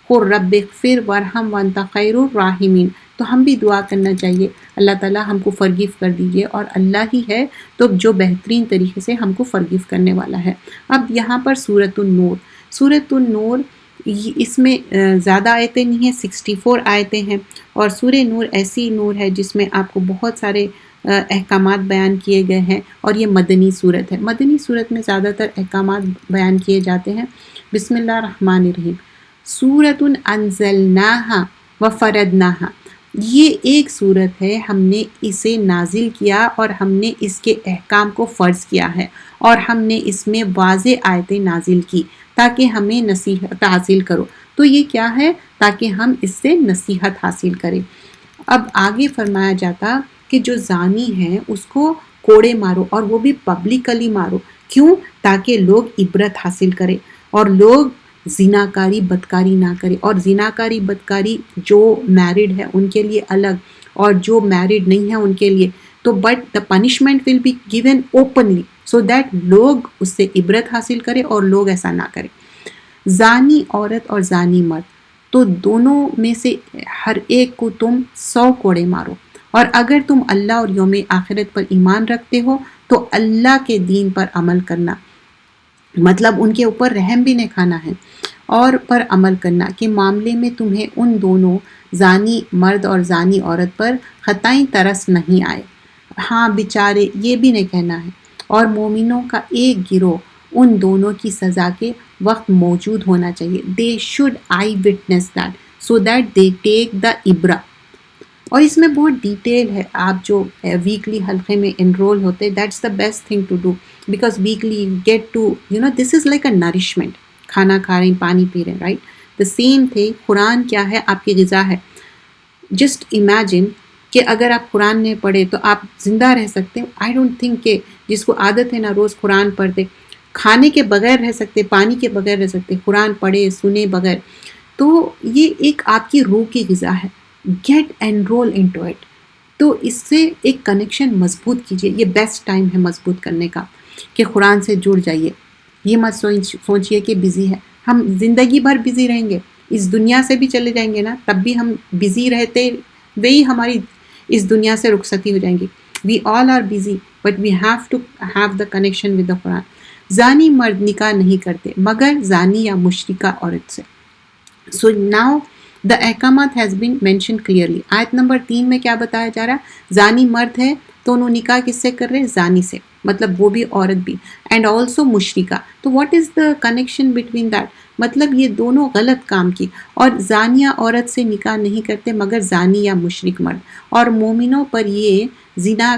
قُل رب اغفر وارحم وانت خیر الراحمین۔ تو ہم بھی دعا کرنا چاہیے اللہ تعالیٰ ہم کو فرگیو کر دیجئے، اور اللہ ہی ہے تو جو بہترین طریقے سے ہم کو فرگیو کرنے والا ہے۔ اب یہاں پر سورۃ النور اس میں زیادہ آیتیں نہیں ہیں، 64 آیتیں ہیں، اور سورہ نور ایسی نور ہے جس میں آپ کو بہت سارے احکامات بیان کیے گئے ہیں، اور یہ مدنی صورت ہے۔ مدنی صورت میں زیادہ تر احکامات بیان کیے جاتے ہیں۔ بسم اللہ الرحمن الرحیم۔ سورۃ انزلناہا وفرضناہا، یہ ایک صورت ہے، ہم نے اسے نازل کیا اور ہم نے اس کے احکام کو فرض کیا ہے، اور ہم نے اس میں واضح آیتیں نازل کی تاکہ ہمیں نصیحت حاصل کرو۔ تو یہ کیا ہے؟ تاکہ ہم اس سے نصیحت حاصل کریں۔ اب آگے فرمایا جاتا کہ جو زانی ہے اس کو کوڑے مارو، اور وہ بھی پبلکلی مارو۔ کیوں؟ تاکہ لوگ عبرت حاصل کریں اور لوگ زناکاری بدکاری نہ کرے، اور زناکاری بدکاری جو میرڈ ہے ان کے لیے الگ، اور جو میرڈ نہیں ہے ان کے لیے تو but the punishment will be given openly so that لوگ اس سے عبرت حاصل کرے اور لوگ ایسا نہ کرے۔ زانی عورت اور زانی مرد، تو دونوں میں سے ہر ایک کو تم 100 کوڑے مارو، اور اگر تم اللہ اور یوم آخرت پر ایمان رکھتے ہو تو اللہ کے دین پر عمل کرنا، مطلب ان کے اوپر رحم بھی نہیں کھانا ہے، اور پر عمل کرنا کہ معاملے میں تمہیں ان دونوں زانی مرد اور زانی عورت پر خطائیں ترس نہیں آئے، ہاں بیچارے یہ بھی نہیں کہنا ہے، اور مومنوں کا ایک گروہ ان دونوں کی سزا کے وقت موجود ہونا چاہیے۔ they should eye witness that so that they take the عبرہ۔ اور اس میں بہت ڈیٹیل ہے، آپ جو ویکلی حلقے میں انرول ہوتے that's the best thing to do, because weekly get to this is like a nourishment, کھانا کھا رہے ہیں پانی پی رہے ہیں، رائٹ؟ دا سیم تھے قرآن کیا ہے؟ آپ کی غذا ہے۔ جسٹ امیجن کہ اگر آپ قرآن نہیں پڑھے تو آپ زندہ رہ سکتے ہیں؟ آئی ڈونٹ تھنک کہ جس کو عادت ہے نا روز قرآن پڑھتے، کھانے کے بغیر رہ سکتے، پانی کے بغیر رہ سکتے، قرآن پڑھے سنے بغیر، تو یہ ایک آپ کی روح کی غذا ہے۔ گیٹ انرول انٹو اٹ، تو اس سے ایک کنیکشن مضبوط کیجیے۔ یہ بیسٹ ٹائم ہے مضبوط کرنے کا کہ قرآن سے جڑ جائیے۔ یہ مت سوچئے کہ بزی ہے، ہم زندگی بھر بزی رہیں گے، اس دنیا سے بھی چلے جائیں گے نا تب بھی ہم بزی رہتے، وہی ہماری اس دنیا سے رخصتی ہو جائیں گی۔ We all are busy but we have to have the connection with the Quran. زانی مرد نکاح نہیں کرتے مگر زانی یا مشرکہ عورت سے۔ سو ناؤ the احکامات has been mentioned clearly۔ آیت نمبر 3 میں کیا بتایا جا رہا ہے؟ زانی مرد ہے تو انہوں نکاح کس سے کر رہے ہیں؟ زانی سے، مطلب وہ بھی عورت بھی، اینڈ آلسو مشرکہ۔ تو what is the connection between that؟ مطلب یہ دونوں غلط کام کی، اور زانیہ عورت سے نکاح نہیں کرتے مگر زانی یا مشرک مرد، اور مومنوں پر یہ زنا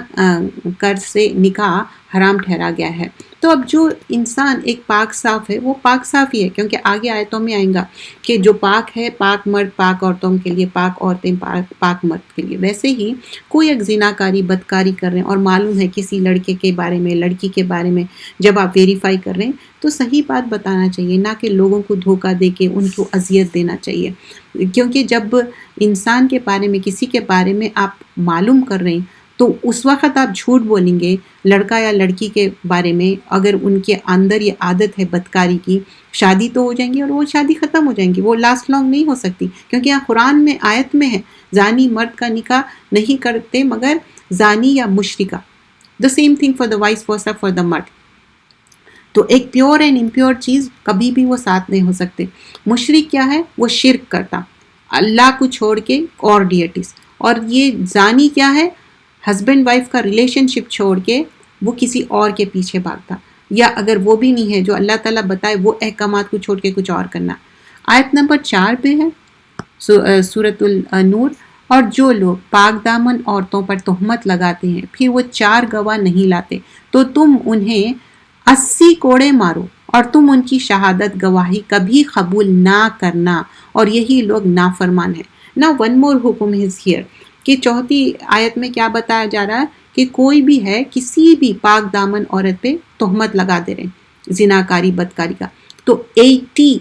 کر سے نکاح حرام ٹھہرا گیا ہے۔ تو اب جو انسان ایک پاک صاف ہے وہ پاک صاف ہی ہے، کیونکہ آگے آیتوں میں آئیں گا کہ جو پاک ہے، پاک مرد پاک عورتوں کے لیے، پاک عورتیں پاک مرد کے لیے۔ ویسے ہی کوئی ایک زناکاری بدکاری کر رہے ہیں اور معلوم ہے کسی لڑکے کے بارے میں، لڑکی کے بارے میں، جب آپ ویریفائی کر رہے ہیں تو صحیح بات بتانا چاہیے، نہ کہ لوگوں کو دھوکہ دے کے ان کو اذیت دینا چاہیے۔ کیونکہ جب انسان کے بارے میں، کسی کے بارے میں آپ معلوم کر رہے ہیں تو اس وقت آپ جھوٹ بولیں گے لڑکا یا لڑکی کے بارے میں، اگر ان کے اندر یہ عادت ہے بدکاری کی، شادی تو ہو جائیں گی اور وہ شادی ختم ہو جائیں گی، وہ لاسٹ لانگ نہیں ہو سکتی، کیونکہ یہاں قرآن میں آیت میں ہے زانی مرد کا نکاح نہیں کرتے مگر زانی یا مشرکہ، the same thing for the vice versa for the مرد۔ تو ایک پیور اینڈ امپیور چیز کبھی بھی وہ ساتھ نہیں ہو سکتے۔ مشرک کیا ہے؟ وہ شرک کرتا اللہ کو چھوڑ کے اور ڈیٹیز، اور یہ زانی کیا ہے؟ ہسبینڈ وائف کا ریلیشن شپ چھوڑ کے وہ کسی اور کے پیچھے بھاگتا، یا اگر وہ بھی نہیں ہے جو اللہ تعالیٰ بتائے وہ احکامات کو چھوڑ کے کچھ اور کرنا۔ آیت نمبر 4 پہ ہے سورۃ النور، اور جو لوگ پاک دامن عورتوں پر تہمت لگاتے ہیں پھر وہ 4 گواہ نہیں لاتے تو تم انہیں 80 کوڑے مارو، اور تم ان کی شہادت گواہی کبھی قبول نہ کرنا، اور یہی لوگ نافرمان ہیں۔ Now one more حکم is here کہ 4 آیت میں کیا بتایا جا رہا ہے کہ کوئی بھی ہے کسی بھی پاک دامن عورت پہ تہمت لگا دے رہے زناکاری بدکاری کا، تو 80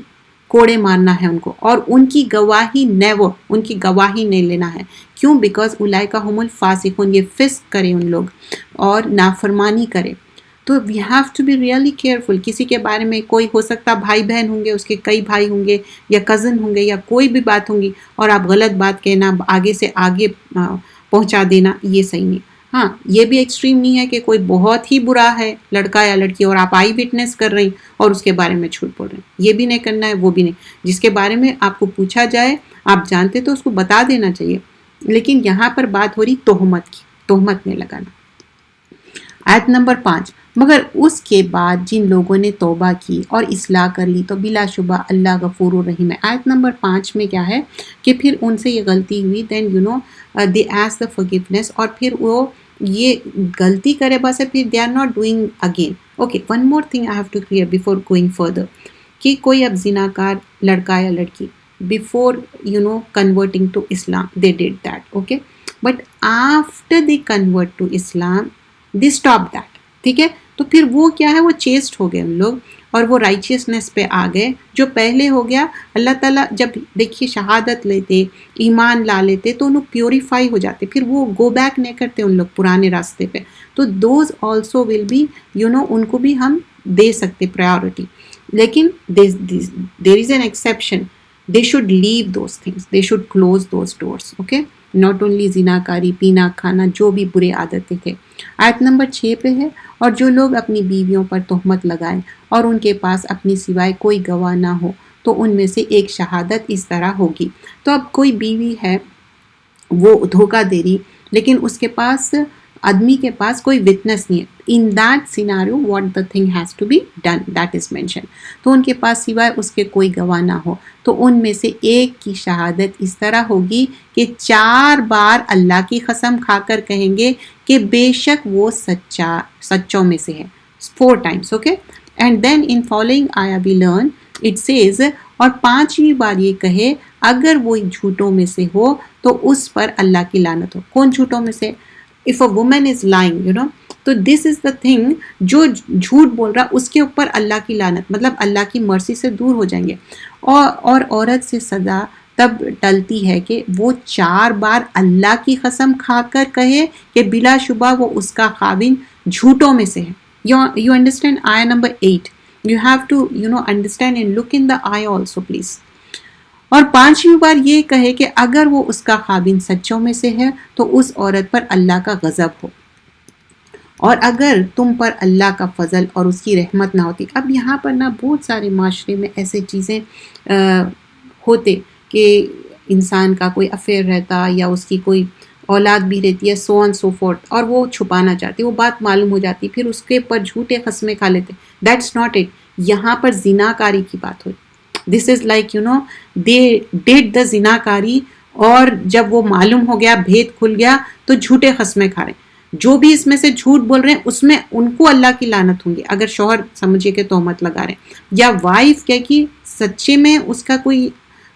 کوڑے مارنا ہے ان کو، اور ان کی گواہی نیور، ان کی گواہی نہیں لینا ہے۔ کیوں؟ بیکاز اولئک هم الفاسقون، یہ فسق کرے ان لوگ اور نافرمانی کرے۔ تو we have to be really careful. کسی کے بارے میں کوئی ہو سکتا بھائی بہن ہوں گے، اس کے کئی بھائی ہوں گے یا کزن ہوں گے یا کوئی بھی بات ہوں گی، اور آپ غلط بات کہنا، آگے سے آگے پہنچا دینا، یہ صحیح نہیں۔ ہاں یہ بھی ایکسٹریم نہیں ہے کہ کوئی بہت ہی برا ہے لڑکا یا لڑکی اور آپ آئی وٹنس کر رہی اور اس کے بارے میں جھوٹ بول رہے ہیں، یہ بھی نہیں کرنا ہے، وہ بھی نہیں۔ جس کے بارے میں آپ کو پوچھا جائے، آپ جانتے تو اس کو بتا دینا چاہیے، لیکن یہاں پر بات ہو رہی تہمت کی، تہمت میں لگانا۔ آیت نمبر 5، مگر اس کے بعد جن لوگوں نے توبہ کی اور اصلاح کر لی تو بلا شبہ اللہ غفور الرحیم ہے۔ آیت نمبر 5 میں کیا ہے کہ پھر ان سے یہ غلطی ہوئی، دین they ask the forgiveness، اور پھر وہ یہ غلطی کرے بس پھر they are not doing again۔ Okay, one more thing I have to clear before going further، کہ کوئی اب زناکار لڑکا یا لڑکی before converting to Islam they did that، okay، but after they convert to Islam they stop that، ٹھیک ہے؟ تو پھر وہ کیا ہے، وہ چیسٹ ہو گئے ان لوگ اور وہ رائچیسنس پہ آ گئے۔ جو پہلے ہو گیا، اللہ تعالیٰ جب دیکھیے شہادت لیتے، ایمان لا لیتے تو انہوں پیوریفائی ہو جاتے، پھر وہ گو بیک نہیں کرتے ان لوگ پرانے راستے پہ۔ تو دوز آلسو ول بی ان کو بھی ہم دے سکتے پرائیورٹی، لیکن there is an exception, they should leave those things, they should close those doors، okay، not only زناکاری، پینا کھانا، جو بھی برے عادتیں تھے۔ آیت نمبر 6 پہ ہے، اور جو لوگ اپنی بیویوں پر تہمت لگائیں اور ان کے پاس اپنی سوائے کوئی گواہ نہ ہو تو ان میں سے ایک شہادت اس طرح ہوگی۔ تو اب کوئی بیوی ہے وہ دھوکہ دے رہی، لیکن اس کے پاس آدمی کے پاس کوئی وٹنس نہیں ہے، in that scenario what the thing has to be done that is mentioned، تو ان کے پاس سوائے اس کے کوئی گواہ نہ ہو تو ان میں سے ایک کی شہادت اس طرح ہوگی کہ 4 بار اللہ کی قسم کھا کر کہیں گے کہ بے شک وہ سچوں میں سے ہے، 4 times، okay، and then in following ayah we learn it says، اور 5ویں بار یہ کہے اگر وہ جھوٹوں میں سے ہو تو اس پر اللہ کی لعنت ہو۔ کون جھوٹوں میں سے؟ if a woman is lying تو this is the thing، جو جھوٹ بول رہا اس کے اوپر اللہ کی لعنت، مطلب اللہ کی مرضی سے دور ہو جائیں گے۔ اور عورت سے سزا تب ٹلتی ہے کہ وہ 4 بار اللہ کی قسم کھا کر کہے کہ بلا شبہ وہ اس کا خاوند جھوٹوں میں سے ہے۔ You understand ayah number 8، you have to understand and look in the ayah also please۔ اور 5ویں بار یہ کہے کہ اگر وہ اس کا خاوند سچوں میں سے ہے تو اس عورت پر اللہ کا غضب ہو، اور اگر تم پر اللہ کا فضل اور اس کی رحمت نہ ہوتی۔ اب یہاں پر بہت سارے معاشرے میں ایسے چیزیں ہوتے کہ انسان کا کوئی افیئر رہتا یا اس کی کوئی اولاد بھی رہتی ہے، سو آن سو فورتھ، اور وہ چھپانا چاہتے، وہ بات معلوم ہو جاتی، پھر اس کے پر جھوٹے قسمیں کھا لیتے۔ دیٹس ناٹ اٹ، یہاں پر زناکاری کی بات ہوئی۔ دس is like they did the زناکاری، اور جب وہ معلوم ہو گیا، بھید کھل گیا تو جھوٹے قسمیں کھا رہے۔ جو بھی اس میں سے جھوٹ بول رہے ہیں اس میں ان کو اللہ کی لعنت ہوں گی، اگر شوہر سمجھے کہ تہمت لگا رہے ہیں، یا وائف کیا کہ سچے میں اس کا کوئی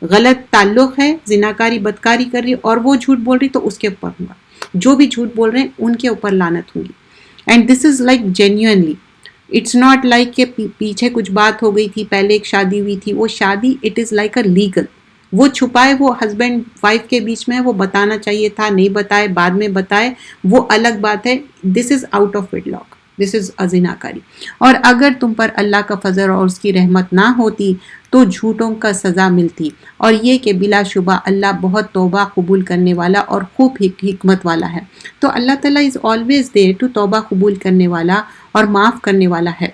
غلط تعلق ہے، زناکاری بدکاری کر رہی اور وہ جھوٹ بول رہی، تو اس کے اوپر ہوگا. جو بھی جھوٹ بول رہے ہیں ان کے اوپر لعنت ہوگی. And this is like genuinely, it's not like کہ پیچھے کچھ بات ہو گئی تھی، پہلے ایک شادی ہوئی تھی، وہ شادی it is like a legal. وہ چھپائے، وہ ہسبینڈ وائف کے بیچ میں ہے، وہ بتانا چاہیے تھا، نہیں بتائے، بعد میں بتائے، وہ الگ بات ہے. This is out of wedlock, this is زناکاری. اور اگر تم پر اللہ کا فضل اور اس کی رحمت نہ ہوتی تو جھوٹوں کا سزا ملتی، اور یہ کہ بلا شبہ اللہ بہت توبہ قبول کرنے والا اور خوب حکمت والا ہے. تو اللہ تعالیٰ از آلویز دیر ٹو توبہ قبول کرنے والا اور معاف کرنے والا ہے.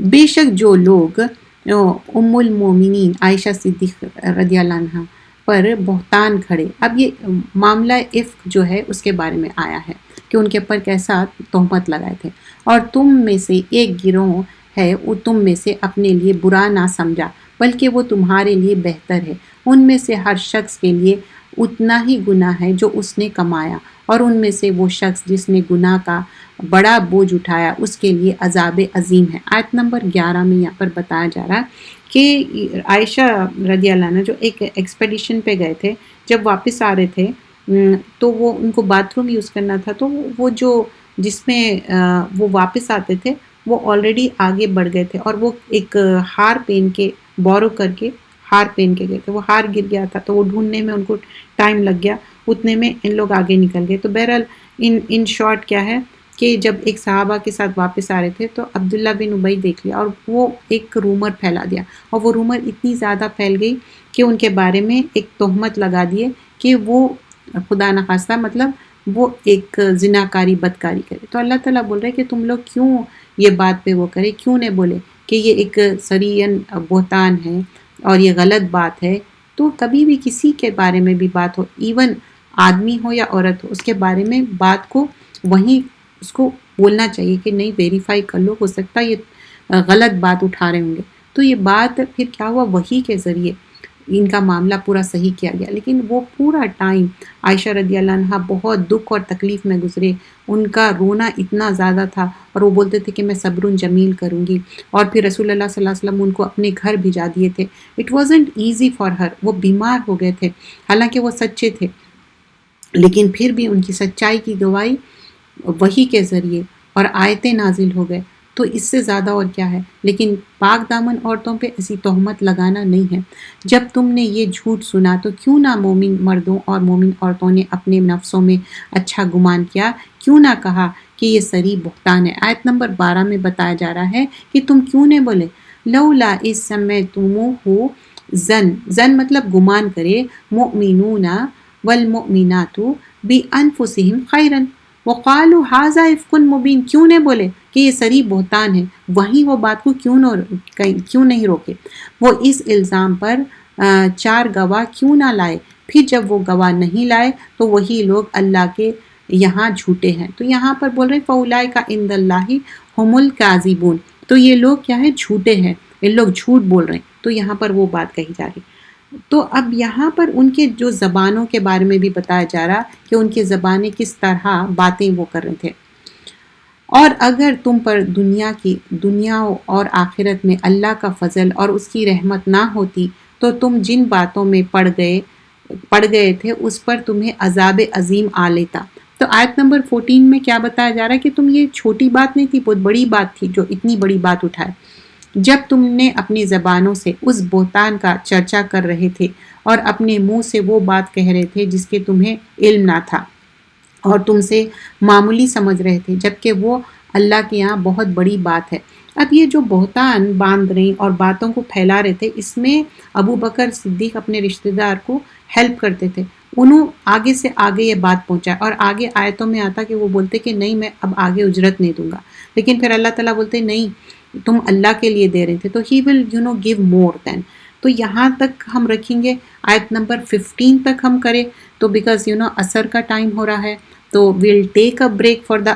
بے شک جو لوگ ام المومنین عائشہ صدیق رضی اللہ عنہ پر بہتان کھڑے، اب یہ معاملہ افک جو ہے اس کے بارے میں آیا ہے کہ ان کے پر کیسا تہمت لگائے تھے. اور تم میں سے ایک گروہ ہے، وہ تم میں سے اپنے لیے برا نہ سمجھا بلکہ وہ تمہارے لیے بہتر ہے. ان میں سے ہر شخص کے لیے اتنا ہی گناہ ہے جو اس نے کمایا، اور ان میں سے وہ شخص جس نے گناہ کا بڑا بوجھ اٹھایا اس کے لیے عذاب عظیم ہے. آیت نمبر 11 میں یہاں پر بتایا جا رہا ہے کہ عائشہ رضی اللہ عنہ جو ایک ایکسپیڈیشن پہ گئے تھے، جب واپس آ رہے تھے تو وہ ان کو باتھ روم یوز کرنا تھا، تو وہ جو جس میں وہ واپس آتے تھے وہ آلریڈی آگے بڑھ گئے تھے، اور وہ ایک ہار پہن کے بورو کر کے ہار پہن کے گئے تھے. وہ ہار گر گیا تھا تو وہ ڈھونڈنے میں ان کو ٹائم لگ گیا، اتنے میں ان لوگ آگے نکل گئے. تو بہرحال ان شارٹ کیا ہے کہ جب ایک صحابہ کے ساتھ واپس آ رہے تھے تو عبداللہ بن ابی دیکھ لیا اور وہ ایک رومر پھیلا دیا، اور وہ رومر اتنی زیادہ پھیل گئی کہ ان کے بارے میں ایک تہمت لگا دیے کہ وہ خدا نخواستہ مطلب وہ ایک زناکاری بدکاری کرے. تو اللہ تعالیٰ بول رہے کہ تم لوگ کیوں یہ بات پہ وہ کرے، کیوں نہیں بولے کہ یہ ایک صریحاً بہتان ہے اور یہ غلط بات ہے. تو کبھی بھی کسی کے بارے میں بھی بات ہو، ایون آدمی ہو یا عورت ہو، اس کے بارے میں بات کو وہیں اس کو بولنا چاہیے کہ نہیں، ویریفائی کر لو، ہو سکتا ہے یہ غلط بات اٹھا رہے ہوں گے. تو یہ بات پھر کیا ہوا، وحی کے ذریعے ان کا معاملہ پورا صحیح کیا گیا. لیکن وہ پورا ٹائم عائشہ رضی اللہ عنہ بہت دکھ اور تکلیف میں گزرے، ان کا رونا اتنا زیادہ تھا، اور وہ بولتے تھے کہ میں صبر جمیل کروں گی. اور پھر رسول اللہ صلی اللہ علیہ وسلم ان کو اپنے گھر بھیجا دیے تھے. It wasn't easy for her, وہ بیمار ہو گئے تھے، حالانکہ وہ سچے تھے، لیکن پھر بھی ان کی سچائی کی گواہی وحی کے ذریعے اور آیتیں نازل ہو گئے. تو اس سے زیادہ اور کیا ہے. لیکن پاک دامن عورتوں پہ ایسی تہمت لگانا نہیں ہے. جب تم نے یہ جھوٹ سنا تو کیوں نہ مومن مردوں اور مومن عورتوں نے اپنے نفسوں میں اچھا گمان کیا، کیوں نہ کہا کہ یہ صریح بہتان ہے. آیت نمبر 12 میں بتایا جا رہا ہے کہ تم کیوں نے بولے لولا اس سمعتموہ، زن مطلب گمان کرے، مؤمنون والمؤمنات بانفسہم خیرا وقالوا ھذا افک مبین، کیوں نہیں بولے کہ یہ صریح بہتان ہے، وہیں وہ بات کو کیوں نہیں روکے. وہ اس الزام پر 4 گواہ کیوں نہ لائے، پھر جب وہ گواہ نہیں لائے تو وہی لوگ اللہ کے یہاں جھوٹے ہیں. تو یہاں پر بول رہے فاولئک عند اللہ ھم الکاذبون، تو یہ لوگ کیا ہے، جھوٹے ہیں، ان لوگ جھوٹ بول رہے ہیں. تو یہاں پر وہ بات کہی جا رہی. تو اب یہاں پر ان کے جو زبانوں کے بارے میں بھی بتایا جا رہا کہ ان کی زبانیں کس طرح باتیں وہ کر رہے تھے. اور اگر تم پر دنیا اور آخرت میں اللہ کا فضل اور اس کی رحمت نہ ہوتی تو تم جن باتوں میں پڑ گئے تھے اس پر تمہیں عذاب عظیم آ لیتا. تو آیت نمبر 14 میں کیا بتایا جا رہا ہے کہ تم یہ چھوٹی بات نہیں تھی، بہت بڑی بات تھی جو اتنی بڑی بات اٹھائے. جب تم نے اپنی زبانوں سے اس بہتان کا چرچا کر رہے تھے اور اپنے منہ سے وہ بات کہہ رہے تھے جس کے تمہیں علم نہ تھا اور تم سے معمولی سمجھ رہے تھے، جبکہ وہ اللہ کے یہاں بہت بڑی بات ہے. اب یہ جو بہتان باندھ رہے اور باتوں کو پھیلا رہے تھے، اس میں ابو بکر صدیق اپنے رشتہ دار کو ہیلپ کرتے تھے. انہوں آگے سے آگے یہ بات پہنچائے، اور آگے آیتوں میں آتا کہ وہ بولتے کہ نہیں، میں اب آگے اجرت نہیں دوں گا. لیکن پھر اللہ تعالیٰ بولتے نہیں، تم اللہ کے لیے دے رہے تھے تو ہی ول گیو مور دین. تو یہاں تک ہم رکھیں گے، آیت نمبر 15 تک ہم کریں تو بیکاز عصر کا ٹائم ہو رہا ہے، تو we'll take a break for the